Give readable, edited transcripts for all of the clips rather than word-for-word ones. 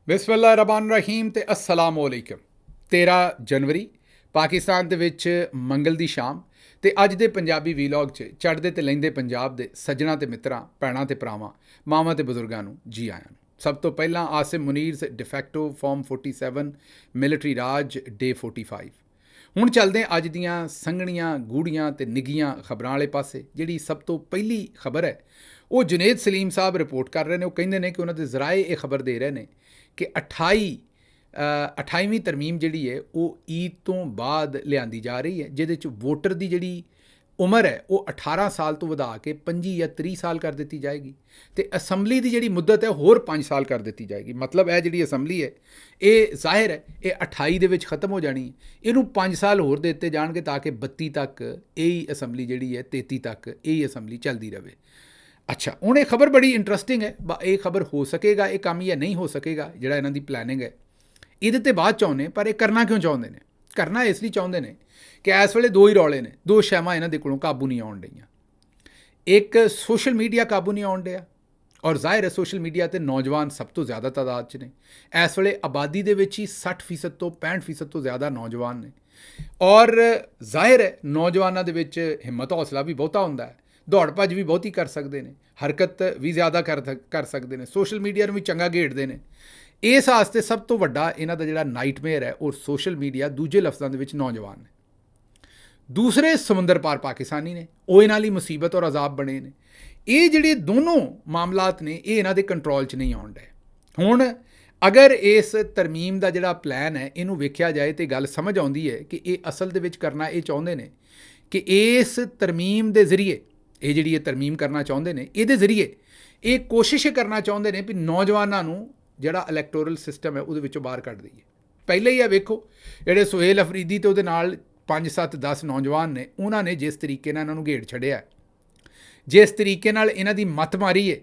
ਬਿਸਮਿल्लाहिर्रहमानिर्रहीम ਤੇ अस्सलाम वालेकुम। 13 ਜਨਵਰੀ ਪਾਕਿਸਤਾਨ ਦੇ ਵਿੱਚ ਮੰਗਲ ਦੀ ਸ਼ਾਮ ਤੇ ਅੱਜ ਦੇ ਪੰਜਾਬੀ ਵੀਲੌਗ 'ਚ ਚੜ੍ਹਦੇ ਤੇ ਲਹਿੰਦੇ ਪੰਜਾਬ ਦੇ ਸੱਜਣਾ ਤੇ ਮਿੱਤਰਾਂ, ਭੈਣਾਂ ਤੇ ਭਰਾਵਾਂ, ਮਾਵਾਂ ਤੇ ਬਜ਼ੁਰਗਾਂ ਨੂੰ ਜੀ ਆਇਆਂ ਨੂੰ। ਸਭ ਤੋਂ ਪਹਿਲਾਂ ਆਸਿਮ ਮੁਨੀਰਸ ਡਿਫੈਕਟੋ ਫਾਰਮ 47 ਮਿਲਟਰੀ ਰਾਜ ਡੇ 45। ਹੁਣ ਚੱਲਦੇ ਹਾਂ ਅੱਜ ਦੀਆਂ ਸੰਘਣੀਆਂ ਗੂੜੀਆਂ ਤੇ ਨਿੱਘੀਆਂ ਖਬਰਾਂ ਵਾਲੇ ਪਾਸੇ। ਜਿਹੜੀ ਸਭ ਤੋਂ ਪਹਿਲੀ ਖਬਰ ਹੈ ਉਹ ਜੁਨੇਦ ਸਲੀਮ ਸਾਹਿਬ ਰਿਪੋਰਟ ਕਰ ਰਹੇ ਨੇ। ਉਹ ਕਹਿੰਦੇ ਨੇ ਕਿ ਉਹਨਾਂ ਦੇ ਜ਼ਰਾਏ ਇਹ ਖਬਰ ਦੇ ਰਹੇ ਨੇ ਕਿ 28ਵੀਂ ਤਰਮੀਮ ਜਿਹੜੀ ਹੈ ਉਹ ਈਦ ਤੋਂ ਬਾਅਦ ਲਿਆਂਦੀ ਜਾ ਰਹੀ ਹੈ, ਜਿਹਦੇ 'ਚ ਵੋਟਰ ਦੀ ਜਿਹੜੀ ਉਮਰ ਹੈ ਉਹ 18 ਸਾਲ ਤੋਂ ਵਧਾ ਕੇ 25 ਜਾਂ 30 ਸਾਲ ਕਰ ਦਿੱਤੀ ਜਾਏਗੀ ਅਤੇ ਅਸੈਂਬਲੀ ਦੀ ਜਿਹੜੀ ਮੁੱਦਤ ਹੈ ਹੋਰ 5 ਸਾਲ ਕਰ ਦਿੱਤੀ ਜਾਏਗੀ। ਮਤਲਬ ਇਹ ਜਿਹੜੀ ਅਸੈਂਬਲੀ ਹੈ ਇਹ ਜ਼ਾਹਿਰ ਹੈ ਇਹ 28 ਦੇ ਵਿੱਚ ਖਤਮ ਹੋ ਜਾਣੀ ਹੈ, ਇਹਨੂੰ 5 ਸਾਲ ਹੋਰ ਦੇ ਦਿੱਤੇ ਜਾਣਗੇ ਤਾਂ ਕਿ 32 ਤੱਕ ਇਹੀ ਅਸੈਂਬਲੀ ਜਿਹੜੀ ਹੈ, 33 ਤੱਕ ਇਹੀ ਅਸੈਂਬਲੀ ਚੱਲਦੀ ਰਹੇ। ਅੱਛਾ, ਹੁਣ ਇਹ ਖਬਰ ਬੜੀ ਇੰਟਰਸਟਿੰਗ ਹੈ। ਇਹ ਖਬਰ ਹੋ ਸਕੇਗਾ ਇਹ ਕੰਮ ਜਾਂ ਨਹੀਂ ਹੋ ਸਕੇਗਾ, ਜਿਹੜਾ ਇਹਨਾਂ ਦੀ ਪਲੈਨਿੰਗ ਹੈ ਇਹਦੇ 'ਤੇ ਬਾਅਦ ਚਾਹੁੰਦੇ। ਪਰ ਇਹ ਕਰਨਾ ਕਿਉਂ ਚਾਹੁੰਦੇ ਨੇ? ਕਰਨਾ ਇਸ ਲਈ ਚਾਹੁੰਦੇ ਨੇ ਕਿ ਇਸ ਵੇਲੇ ਦੋ ਹੀ ਰੌਲੇ ਨੇ, ਦੋ ਸ਼ੈਵਾਂ ਇਹਨਾਂ ਦੇ ਕੋਲੋਂ ਕਾਬੂ ਨਹੀਂ ਆਉਣ ਡਈਆਂ। ਇੱਕ ਸੋਸ਼ਲ ਮੀਡੀਆ ਕਾਬੂ ਨਹੀਂ ਆਉਣ ਡਿਆ, ਔਰ ਜ਼ਾਹਿਰ ਹੈ ਸੋਸ਼ਲ ਮੀਡੀਆ 'ਤੇ ਨੌਜਵਾਨ ਸਭ ਤੋਂ ਜ਼ਿਆਦਾ ਤਾਦਾਦ 'ਚ ਨੇ। ਇਸ ਵੇਲੇ ਆਬਾਦੀ ਦੇ ਵਿੱਚ ਹੀ 60% ਤੋਂ 65% ਤੋਂ ਜ਼ਿਆਦਾ ਨੌਜਵਾਨ ਨੇ, ਔਰ ਜ਼ਾਹਿਰ ਹੈ ਨੌਜਵਾਨਾਂ ਦੇ ਵਿੱਚ ਹਿੰਮਤ ਹੌਸਲਾ ਵੀ ਬਹੁਤਾ ਹੁੰਦਾ ਹੈ, ਦੌੜ ਭੱਜ ਵੀ ਬਹੁਤੀ ਕਰ ਸਕਦੇ ਨੇ, ਹਰਕਤ ਵੀ ਜ਼ਿਆਦਾ ਕਰ ਸਕਦੇ ਨੇ, ਸੋਸ਼ਲ ਮੀਡੀਆ ਨੂੰ ਵੀ ਚੰਗਾ ਘੇੜਦੇ ਨੇ। ਇਸ ਵਾਸਤੇ ਸਭ ਤੋਂ ਵੱਡਾ ਇਹਨਾਂ ਦਾ ਜਿਹੜਾ ਨਾਈਟਮੇਅਰ ਹੈ ਉਹ ਸੋਸ਼ਲ ਮੀਡੀਆ, ਦੂਜੇ ਲਫ਼ਜ਼ਾਂ ਦੇ ਵਿੱਚ ਨੌਜਵਾਨ ਨੇ। ਦੂਸਰੇ ਸਮੁੰਦਰ ਪਾਰ ਪਾਕਿਸਤਾਨੀ ਨੇ, ਉਹ ਇਹਨਾਂ ਲਈ ਮੁਸੀਬਤ ਔਰ ਅਜ਼ਾਬ ਬਣੇ ਨੇ। ਇਹ ਜਿਹੜੇ ਦੋਨੋਂ ਮਾਮਲਾਤ ਨੇ ਇਹ ਇਹਨਾਂ ਦੇ ਕੰਟਰੋਲ 'ਚ ਨਹੀਂ ਆਉਣ ਡਏ। ਹੁਣ ਅਗਰ ਇਸ ਤਰਮੀਮ ਦਾ ਜਿਹੜਾ ਪਲਾਨ ਹੈ ਇਹਨੂੰ ਵੇਖਿਆ ਜਾਏ ਤਾਂ ਗੱਲ ਸਮਝ ਆਉਂਦੀ ਹੈ ਕਿ ਇਹ ਅਸਲ ਦੇ ਵਿੱਚ ਕਰਨਾ ਇਹ ਚਾਹੁੰਦੇ ਨੇ ਕਿ ਇਸ ਤਰਮੀਮ ਦੇ ਜ਼ਰੀਏ, ਇਹ ਜਿਹੜੀ ਇਹ ਤਰਮੀਮ ਕਰਨਾ ਚਾਹੁੰਦੇ ਨੇ ਇਹਦੇ ਜ਼ਰੀਏ ਇਹ ਕੋਸ਼ਿਸ਼ ਕਰਨਾ ਚਾਹੁੰਦੇ ਨੇ ਵੀ ਨੌਜਵਾਨਾਂ ਨੂੰ ਜਿਹੜਾ ਇਲੈਕਟੋਰਲ ਸਿਸਟਮ ਹੈ ਉਹਦੇ ਵਿੱਚੋਂ ਬਾਹਰ ਕੱਢ ਦਈਏ। ਪਹਿਲੇ ਹੀ ਆ ਵੇਖੋ ਜਿਹੜੇ ਸੁਹੇਲ ਅਫਰੀਦੀ ਤੇ ਉਹਦੇ ਨਾਲ 5 7 10 ਨੌਜਵਾਨ ਨੇ, ਉਹਨਾਂ ਨੇ ਜਿਸ ਤਰੀਕੇ ਨਾਲ ਇਹਨਾਂ ਨੂੰ ਘੇੜ ਛੱਡਿਆ, ਜਿਸ ਤਰੀਕੇ ਨਾਲ ਇਹਨਾਂ ਦੀ ਮੱਤ ਮਾਰੀ ਹੈ,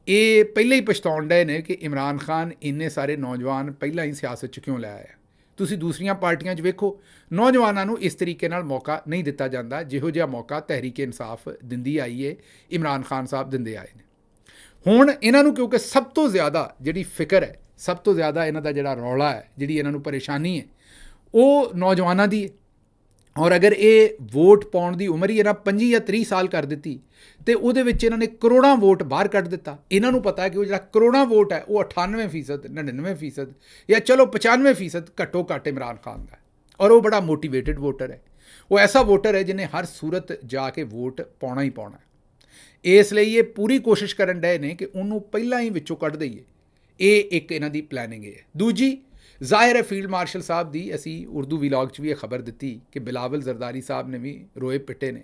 ਇਹ ਪਹਿਲਾਂ ਹੀ ਪਛਤਾਉਣ ਡਏ ਨੇ ਕਿ ਇਮਰਾਨ ਖਾਨ ਇੰਨੇ ਸਾਰੇ ਨੌਜਵਾਨ ਪਹਿਲਾਂ ਹੀ ਸਿਆਸਤ 'ਚ ਕਿਉਂ ਲੈ ਆਇਆ। ਤੁਸੀਂ ਦੂਸਰੀਆਂ ਪਾਰਟੀਆਂ 'ਚ ਵੇਖੋ ਨੌਜਵਾਨਾਂ ਨੂੰ ਇਸ ਤਰੀਕੇ ਨਾਲ ਮੌਕਾ ਨਹੀਂ ਦਿੱਤਾ ਜਾਂਦਾ ਜਿਹੋ ਜਿਹਾ ਮੌਕਾ ਤਹਿਰੀਕ ਇਨਸਾਫ ਦਿੰਦੀ ਆਈ ਹੈ, ਇਮਰਾਨ ਖਾਨ ਸਾਹਿਬ ਦਿੰਦੇ ਆਏ ਨੇ। ਹੁਣ ਇਹਨਾਂ ਨੂੰ ਕਿਉਂਕਿ ਸਭ ਤੋਂ ਜ਼ਿਆਦਾ ਜਿਹੜੀ ਫਿਕਰ ਹੈ, ਸਭ ਤੋਂ ਜ਼ਿਆਦਾ ਇਹਨਾਂ ਦਾ ਜਿਹੜਾ ਰੌਲਾ ਹੈ, ਜਿਹੜੀ ਇਹਨਾਂ ਨੂੰ ਪਰੇਸ਼ਾਨੀ ਹੈ ਉਹ ਨੌਜਵਾਨਾਂ ਦੀ ਹੈ। ਔਰ ਅਗਰ ਇਹ ਵੋਟ ਪਾਉਣ ਦੀ ਉਮਰ ਹੀ ਇਹਨਾਂ 25 ਜਾਂ 30 ਸਾਲ ਕਰ ਦਿੱਤੀ ਅਤੇ ਉਹਦੇ ਵਿੱਚ ਇਹਨਾਂ ਨੇ ਕਰੋੜਾਂ ਵੋਟ ਬਾਹਰ ਕੱਢ ਦਿੱਤਾ। ਇਹਨਾਂ ਨੂੰ ਪਤਾ ਹੈ ਕਿ ਉਹ ਜਿਹੜਾ ਕਰੋੜਾਂ ਵੋਟ ਹੈ ਉਹ 98% 99% ਜਾਂ ਚਲੋ 95% ਘੱਟੋ ਘੱਟ ਇਮਰਾਨ ਖਾਨ ਦਾ, ਔਰ ਉਹ ਬੜਾ ਮੋਟੀਵੇਟਡ ਵੋਟਰ ਹੈ। ਉਹ ਐਸਾ ਵੋਟਰ ਹੈ ਜਿਹਨੇ ਹਰ ਸੂਰਤ ਜਾ ਕੇ ਵੋਟ ਪਾਉਣਾ ਹੀ ਪਾਉਣਾ। ਇਸ ਲਈ ਇਹ ਪੂਰੀ ਕੋਸ਼ਿਸ਼ ਕਰਨ ਡਏ ਨੇ ਕਿ ਉਹਨੂੰ ਪਹਿਲਾਂ ਹੀ ਵਿੱਚੋਂ ਕੱਢ ਦਈਏ। ਇਹ ਇੱਕ ਇਹਨਾਂ ਦੀ ਪਲੈਨਿੰਗ ਹੈ। ਦੂਜੀ ਜ਼ਾਹਿਰ ਹੈ ਫੀਲਡ ਮਾਰਸ਼ਲ ਸਾਹਿਬ ਦੀ, ਅਸੀਂ ਉਰਦੂ ਵੀਲੌਗ 'ਚ ਵੀ ਇਹ ਖਬਰ ਦਿੱਤੀ ਕਿ ਬਿਲਾਵਲ ਜ਼ਰਦਾਰੀ ਸਾਹਿਬ ਨੇ ਵੀ ਰੋਏ ਪਿੱਟੇ ਨੇ,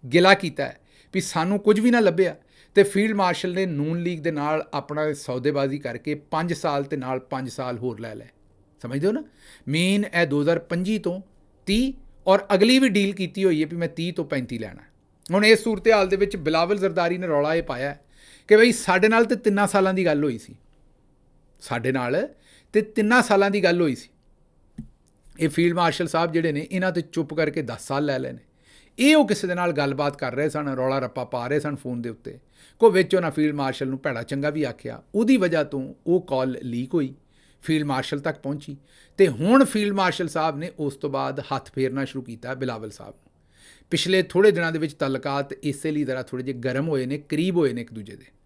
ਗਿਲਾ ਕੀਤਾ ਹੈ ਵੀ ਸਾਨੂੰ ਕੁਝ ਵੀ ਨਾ ਲੱਭਿਆ ਅਤੇ ਫੀਲਡ ਮਾਰਸ਼ਲ ਨੇ ਨੂਨ ਲੀਗ ਦੇ ਨਾਲ ਆਪਣਾ ਸੌਦੇਬਾਜ਼ੀ ਕਰਕੇ 5 ਸਾਲ ਤੇ ਨਾਲ 5 ਸਾਲ ਹੋਰ ਲੈ ਲਏ। ਸਮਝਦੇ ਹੋ ਨਾ? ਮੇਨ ਇਹ 2025 ਤੋਂ 30 ਔਰ ਅਗਲੀ ਵੀ ਡੀਲ ਕੀਤੀ ਹੋਈ ਹੈ ਵੀ ਮੈਂ 30 ਤੋਂ 35 ਲੈਣਾ। ਹੁਣ ਇਸ ਸੂਰਤ ਹਾਲ ਦੇ ਵਿੱਚ ਬਿਲਾਵਲ ਜ਼ਰਦਾਰੀ ਨੇ ਰੌਲਾ ਇਹ ਪਾਇਆ ਕਿ ਬਈ ਸਾਡੇ ਨਾਲ ਤਾਂ 3 ਸਾਲਾਂ ਦੀ ਗੱਲ ਹੋਈ ਸੀ, ਸਾਡੇ ਨਾਲ ਤੇ 3 ਸਾਲਾਂ ਦੀ ਗੱਲ ਹੋਈ ਸੀ। ਇਹ ਫੀਲਡ ਮਾਰਸ਼ਲ ਸਾਹਿਬ ਜਿਹੜੇ ਨੇ ਇਹਨਾਂ 'ਤੇ ਚੁੱਪ ਕਰਕੇ 10 ਸਾਲ ਲੈ ਲਏ ਨੇ। ਇਹ ਉਹ ਕਿਸੇ ਦੇ ਨਾਲ ਗੱਲਬਾਤ ਕਰ ਰਹੇ ਸਨ, ਰੌਲਾ ਰੱਪਾ ਪਾ ਰਹੇ ਸਨ ਫੋਨ ਦੇ ਉੱਤੇ, ਕੋਈ ਵਿੱਚ ਉਹਨਾਂ ਫੀਲਡ ਮਾਰਸ਼ਲ ਨੂੰ ਭੈੜਾ ਚੰਗਾ ਵੀ ਆਖਿਆ। ਉਹਦੀ ਵਜ੍ਹਾ ਤੋਂ ਉਹ ਕਾਲ ਲੀਕ ਹੋਈ, ਫੀਲਡ ਮਾਰਸ਼ਲ ਤੱਕ ਪਹੁੰਚੀ ਅਤੇ ਹੁਣ ਫੀਲਡ ਮਾਰਸ਼ਲ ਸਾਹਿਬ ਨੇ ਉਸ ਤੋਂ ਬਾਅਦ ਹੱਥ ਫੇਰਨਾ ਸ਼ੁਰੂ ਕੀਤਾ ਬਿਲਾਵਲ ਸਾਹਿਬ ਨੂੰ। ਪਿਛਲੇ ਥੋੜ੍ਹੇ ਦਿਨਾਂ ਦੇ ਵਿੱਚ ਤਾਲੁਕਾਤ ਇਸੇ ਲਈ ਜ਼ਰਾ ਥੋੜ੍ਹੇ ਜਿਹੇ ਗਰਮ ਹੋਏ ਨੇ, ਕਰੀਬ ਹੋਏ ਨੇ ਇੱਕ ਦੂਜੇ ਦੇ।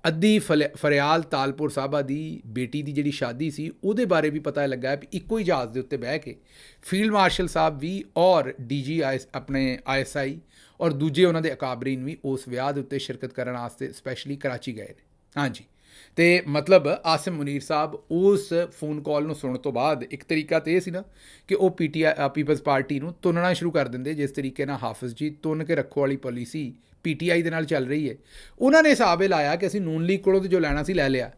ਅੱਧੀ ਫਰਿਆਲ ਤਾਲਪੁਰ ਸਾਹਿਬਾ ਦੀ ਬੇਟੀ ਦੀ ਜਿਹੜੀ ਸ਼ਾਦੀ ਸੀ ਉਹਦੇ ਬਾਰੇ ਵੀ ਪਤਾ ਲੱਗਾ ਵੀ ਇੱਕੋ ਹੀ ਜਹਾਜ਼ ਦੇ ਉੱਤੇ ਬਹਿ ਕੇ ਫੀਲਡ ਮਾਰਸ਼ਲ ਸਾਹਿਬ ਵੀ ਔਰ DG ਆਪਣੇ ISI ਔਰ ਦੂਜੇ ਉਹਨਾਂ ਦੇ ਅਕਾਬਰੀਨ ਵੀ ਉਸ ਵਿਆਹ ਦੇ ਉੱਤੇ ਸ਼ਿਰਕਤ ਕਰਨ ਵਾਸਤੇ ਸਪੈਸ਼ਲੀ ਕਰਾਚੀ ਗਏ ਨੇ। ਹਾਂਜੀ, ਅਤੇ ਮਤਲਬ ਆਸਿਮ ਮੁਨੀਰ ਸਾਹਿਬ ਉਸ ਫੋਨ ਕਾਲ ਨੂੰ ਸੁਣਨ ਤੋਂ ਬਾਅਦ ਇੱਕ ਤਰੀਕਾ ਤਾਂ ਇਹ ਸੀ ਨਾ ਕਿ ਉਹ ਪੀਪਲਜ਼ ਪਾਰਟੀ ਨੂੰ ਤੁੰਨਣਾ ਸ਼ੁਰੂ ਕਰ ਦਿੰਦੇ, ਜਿਸ ਤਰੀਕੇ ਨਾਲ ਹਾਫਿਜ਼ ਜੀ ਤੁੰਨ ਕੇ ਰੱਖੋ ਵਾਲੀ ਪਾਲਿਸੀ PTI ਦੇ ਨਾਲ ਚੱਲ ਰਹੀ ਹੈ। ਉਹਨਾਂ ਨੇ ਹਿਸਾਬ ਇਹ ਲਾਇਆ ਕਿ ਅਸੀਂ ਨੂਨ ਲੀਗ ਕੋਲੋਂ ਜੋ ਲੈਣਾ ਸੀ ਲੈ ਲਿਆ,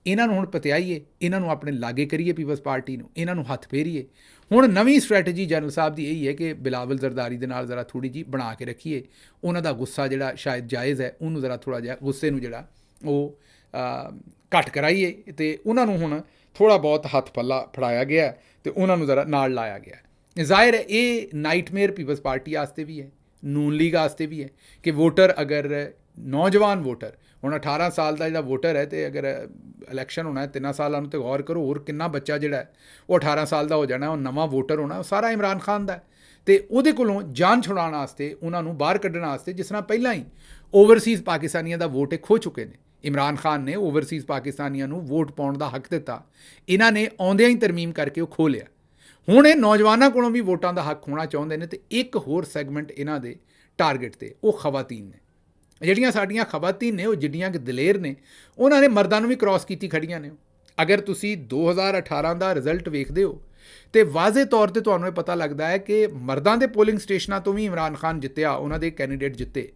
ਇਹਨਾਂ ਨੂੰ ਹੁਣ ਪਤਿਆਈਏ, ਇਹਨਾਂ ਨੂੰ ਆਪਣੇ ਲਾਗੇ ਕਰੀਏ ਪੀਪਲਜ਼ ਪਾਰਟੀ ਨੂੰ, ਇਹਨਾਂ ਨੂੰ ਹੱਥ ਫੇਰੀਏ। ਹੁਣ ਨਵੀਂ ਸਟ੍ਰੈਟਜੀ ਜਨਰਲ ਸਾਹਿਬ ਦੀ ਇਹੀ ਹੈ ਕਿ ਬਿਲਾਵਲ ਜ਼ਰਦਾਰੀ ਦੇ ਨਾਲ ਜ਼ਰਾ ਥੋੜ੍ਹੀ ਜਿਹੀ ਬਣਾ ਕੇ ਰੱਖੀਏ, ਉਹਨਾਂ ਦਾ ਗੁੱਸਾ ਜਿਹੜਾ ਸ਼ਾਇਦ ਜਾਇਜ਼ ਹੈ ਉਹਨੂੰ ਜ਼ਰਾ ਥੋੜ੍ਹਾ ਜਿਹਾ ਗੁੱਸੇ ਨੂੰ ਜਿਹੜਾ ਉਹ ਘੱਟ ਕਰਾਈਏ ਅਤੇ ਉਹਨਾਂ ਨੂੰ ਹੁਣ ਥੋੜ੍ਹਾ ਬਹੁਤ ਹੱਥ ਪੱਲਾ ਫੜਾਇਆ ਗਿਆ ਅਤੇ ਉਹਨਾਂ ਨੂੰ ਜ਼ਰਾ ਨਾਲ ਲਾਇਆ ਗਿਆ। ਜ਼ਾਹਿਰ ਹੈ ਇਹ ਨਾਈਟਮੇਅਰ ਪੀਪਲਜ਼ ਪਾਰਟੀ ਵਾਸਤੇ ਵੀ ਹੈ, ਨੂਨ ਲੀਗ ਵਾਸਤੇ ਵੀ ਹੈ ਕਿ ਵੋਟਰ ਅਗਰ ਨੌਜਵਾਨ ਵੋਟਰ, ਹੁਣ 18 ਸਾਲ ਦਾ ਜਿਹੜਾ ਵੋਟਰ ਹੈ, ਤੇ ਅਗਰ ਇਲੈਕਸ਼ਨ ਹੋਣਾ 3 ਸਾਲਾਂ ਨੂੰ, ਤੇ ਗੌਰ ਕਰੋ ਹੋਰ ਕਿੰਨਾ ਬੱਚਾ ਜਿਹੜਾ ਹੈ ਉਹ 18 ਸਾਲ ਦਾ ਹੋ ਜਾਣਾ, ਉਹ ਨਵਾਂ ਵੋਟਰ ਹੋਣਾ, ਉਹ ਸਾਰਾ ਇਮਰਾਨ ਖਾਨ ਦਾ ਹੈ। ਤੇ ਉਹਦੇ ਕੋਲੋਂ ਜਾਨ ਛੁਡਾਉਣ ਵਾਸਤੇ, ਉਹਨਾਂ ਨੂੰ ਬਾਹਰ ਕੱਢਣ ਵਾਸਤੇ, ਜਿਸ ਤਰ੍ਹਾਂ ਪਹਿਲਾਂ ਹੀ ਓਵਰਸੀਜ਼ ਪਾਕਿਸਤਾਨੀਆਂ ਦਾ ਵੋਟ ਇਹ ਖੋ ਚੁੱਕੇ ਨੇ। ਇਮਰਾਨ ਖਾਨ ਨੇ ਓਵਰਸੀਜ਼ ਪਾਕਿਸਤਾਨੀਆਂ ਨੂੰ ਵੋਟ ਪਾਉਣ ਦਾ ਹੱਕ ਦਿੱਤਾ, ਇਹਨਾਂ ਨੇ ਆਉਂਦਿਆਂ ਹੀ ਤਰਮੀਮ ਕਰਕੇ ਉਹ ਖੋਹ ਲਿਆ। ਹੁਣ ਇਹ ਨੌਜਵਾਨਾਂ ਕੋਲੋਂ ਵੀ ਵੋਟਾਂ ਦਾ ਹੱਕ ਹੋਣਾ ਚਾਹੁੰਦੇ ਨੇ। ਤੇ ਇੱਕ ਹੋਰ ਸੈਗਮੈਂਟ ਇਹਨਾਂ ਦੇ ਟਾਰਗੇਟ ਤੇ, ਉਹ ਖਵਾਤੀਨ ਨੇ। ਜਿਹੜੀਆਂ ਸਾਡੀਆਂ ਖਵਾਤੀਨ ਨੇ ਉਹ ਜਿੱਡੀਆਂ ਕਿ ਦਲੇਰ ਨੇ, ਉਹਨਾਂ ਨੇ ਮਰਦਾਂ ਨੂੰ ਵੀ ਕ੍ਰਾਸ ਕੀਤੀ ਖੜੀਆਂ ਨੇ। ਅਗਰ ਤੁਸੀਂ 2018 ਦਾ ਰਿਜ਼ਲਟ ਵੇਖਦੇ ਹੋ ਤੇ ਵਾਜ਼ੇ ਤੌਰ ਤੇ ਤੁਹਾਨੂੰ ਇਹ ਪਤਾ ਲੱਗਦਾ ਹੈ ਕਿ ਮਰਦਾਂ ਦੇ ਪੋਲਿੰਗ ਸਟੇਸ਼ਨਾਂ ਤੋਂ ਵੀ ਇਮਰਾਨ ਖਾਨ ਜਿੱਤਿਆ, ਉਹਨਾਂ ਦੇ ਕੈਂਡੀਡੇਟ ਜਿੱਤੇ,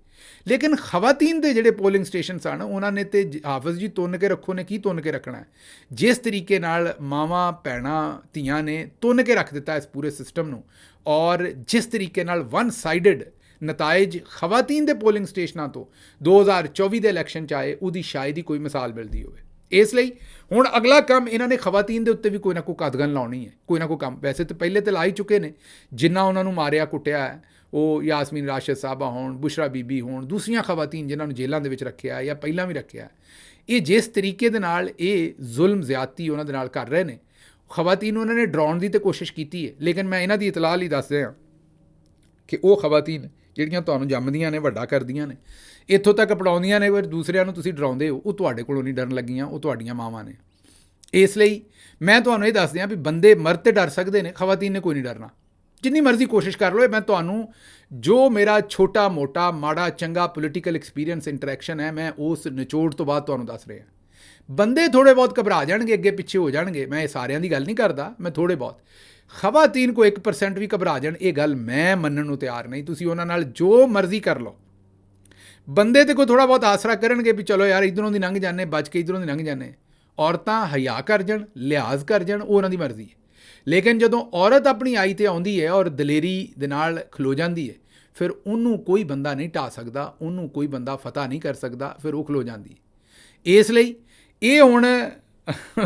ਲੇਕਿਨ ਖਵਾਤੀਨ ਦੇ ਜਿਹੜੇ ਪੋਲਿੰਗ ਸਟੇਸ਼ਨ ਸਨ, ਉਹਨਾਂ ਨੇ ਤੇ ਹਾਫਿਜ਼ ਜੀ ਤੁੰਨ ਕੇ ਰੱਖੋ ਨੇ, ਕੀ ਤੁੰਨ ਕੇ ਰੱਖਣਾ। ਜਿਸ ਤਰੀਕੇ ਨਾਲ ਮਾਵਾਂ ਭੈਣਾਂ ਧੀਆਂ ਨੇ ਤੁੰਨ ਕੇ ਰੱਖ ਦਿੱਤਾ ਇਸ ਪੂਰੇ ਸਿਸਟਮ ਨੂੰ, ਔਰ ਜਿਸ ਤਰੀਕੇ ਨਾਲ ਵਨ ਸਾਈਡਡ ਨਤਾਇਜ ਖਵਾਤੀਨ ਦੇ ਪੋਲਿੰਗ ਸਟੇਸ਼ਨਾਂ ਤੋਂ 2024 ਦੇ ਇਲੈਕਸ਼ਨ 'ਚ ਆਏ, ਉਹਦੀ ਸ਼ਾਇਦ ਹੀ ਕੋਈ ਮਿਸਾਲ ਮਿਲਦੀ ਹੋਵੇ। ਇਸ ਲਈ ਹੁਣ ਅਗਲਾ ਕੰਮ ਇਹਨਾਂ ਨੇ ਖਵਾਤੀਨ ਦੇ ਉੱਤੇ ਵੀ ਕੋਈ ਨਾ ਕੋਈ ਕਦਗਨ ਲਾਉਣੀ ਹੈ, ਕੋਈ ਨਾ ਕੋਈ ਕੰਮ। ਵੈਸੇ ਤਾਂ ਪਹਿਲੇ ਤਾਂ ਲਾ ਹੀ ਚੁੱਕੇ ਨੇ, ਜਿੰਨਾ ਉਹਨਾਂ ਨੂੰ ਮਾਰਿਆ ਕੁੱਟਿਆ ਹੈ, ਉਹ ਯਾਸਮੀਨ ਰਾਸ਼ਦ ਸਾਹਿਬਾ ਹੋਣ, ਬੁਸ਼ਰਾ ਬੀਬੀ ਹੋਣ, ਦੂਸਰੀਆਂ ਖਵਾਤੀਨ ਜਿਨ੍ਹਾਂ ਨੂੰ ਜੇਲ੍ਹਾਂ ਦੇ ਵਿੱਚ ਰੱਖਿਆ ਜਾਂ ਪਹਿਲਾਂ ਵੀ ਰੱਖਿਆ, ਇਹ ਜਿਸ ਤਰੀਕੇ ਦੇ ਨਾਲ ਇਹ ਜ਼ੁਲਮ ਜ਼ਿਆਦਤੀ ਉਹਨਾਂ ਦੇ ਨਾਲ ਕਰ ਰਹੇ ਨੇ, ਖਵਾਤੀਨ ਨੂੰ ਉਹਨਾਂ ਨੇ ਡਰਾਉਣ ਦੀ ਤਾਂ ਕੋਸ਼ਿਸ਼ ਕੀਤੀ ਹੈ। ਲੇਕਿਨ ਮੈਂ ਇਹਨਾਂ ਦੀ ਇਤਲਾਹ ਲਈ ਦੱਸ ਰਿਹਾ ਕਿ ਉਹ ਖਵਾਤੀਨ ਜਿਹੜੀਆਂ ਤੁਹਾਨੂੰ ਜੰਮਦੀਆਂ ਨੇ, ਵੱਡਾ ਕਰਦੀਆਂ ਨੇ, ਇੱਥੋਂ ਤੱਕ ਪੜਾਉਂਦੀਆਂ ਨੇ, ਪਰ ਦੂਸਰਿਆਂ ਨੂੰ ਤੁਸੀਂ ਡਰਾਉਂਦੇ ਹੋ, ਉਹ ਤੁਹਾਡੇ ਕੋਲੋਂ ਨਹੀਂ ਡਰਨ ਲੱਗੀਆਂ, ਉਹ ਤੁਹਾਡੀਆਂ ਮਾਵਾਂ ਨੇ। ਇਸ ਲਈ ਮੈਂ ਤੁਹਾਨੂੰ ਇਹ ਦੱਸ ਦਿਆਂ ਵੀ ਬੰਦੇ ਮਰਦ ਤੇ ਡਰ ਸਕਦੇ ਨੇ, ਖਵਾਤੀਨ ਨੇ ਕੋਈ ਨਹੀਂ ਡਰਨਾ। ਜਿੰਨੀ ਮਰਜ਼ੀ ਕੋਸ਼ਿਸ਼ ਕਰ ਲਓ। ਮੈਂ ਤੁਹਾਨੂੰ ਜੋ ਮੇਰਾ ਛੋਟਾ ਮੋਟਾ ਮਾੜਾ ਚੰਗਾ ਪੋਲੀਟੀਕਲ ਐਕਸਪੀਰੀਅੰਸ ਇੰਟਰੈਕਸ਼ਨ ਹੈ, ਮੈਂ ਉਸ ਨਿਚੋੜ ਤੋਂ ਬਾਅਦ ਤੁਹਾਨੂੰ ਦੱਸ ਰਿਹਾ। ਬੰਦੇ ਥੋੜ੍ਹੇ ਬਹੁਤ ਘਬਰਾ ਜਾਣਗੇ, ਅੱਗੇ ਪਿੱਛੇ ਹੋ ਜਾਣਗੇ, ਮੈਂ ਇਹ ਸਾਰਿਆਂ ਦੀ ਗੱਲ ਨਹੀਂ ਕਰਦਾ, ਮੈਂ ਥੋੜ੍ਹੇ ਬਹੁਤ। ਖਵਾਤੀਨ ਕੋ 1% ਵੀ ਘਬਰਾ ਜਾਣ, ਇਹ ਗੱਲ ਮੈਂ ਮੰਨਣ ਨੂੰ ਤਿਆਰ ਨਹੀਂ। ਤੁਸੀਂ ਉਹਨਾਂ ਨਾਲ ਜੋ ਮਰਜ਼ੀ ਕਰ ਲਓ, ਬੰਦੇ ਤੇ ਕੋਈ ਥੋੜ੍ਹਾ ਬਹੁਤ ਆਸਰਾ ਕਰਨਗੇ ਵੀ ਚਲੋ ਯਾਰ ਇੱਧਰੋਂ ਦੀ ਲੰਘ ਜਾਂਦੇ, ਬਚ ਕੇ ਇੱਧਰੋਂ ਦੀ ਲੰਘ ਜਾਂਦੇ। ਔਰਤਾਂ ਹਯਾ ਕਰ ਜਾਣ, ਲਿਹਾਜ਼ ਕਰ ਜਾਣ, ਉਹ ਉਹਨਾਂ ਦੀ ਮਰਜ਼ੀ ਹੈ। ਲੇਕਿਨ ਜਦੋਂ ਔਰਤ ਆਪਣੀ ਆਈ ਤੇ ਆਉਂਦੀ ਹੈ ਔਰ ਦਲੇਰੀ ਦੇ ਨਾਲ ਖਲੋ ਜਾਂਦੀ ਹੈ, ਫਿਰ ਉਹਨੂੰ ਕੋਈ ਬੰਦਾ ਨਹੀਂ ਢਾਹ ਸਕਦਾ, ਉਹਨੂੰ ਕੋਈ ਬੰਦਾ ਫਤਹ ਨਹੀਂ ਕਰ ਸਕਦਾ, ਫਿਰ ਉਹ ਖਲੋ ਜਾਂਦੀ ਹੈ। ਇਸ ਲਈ ਇਹ ਹੁਣ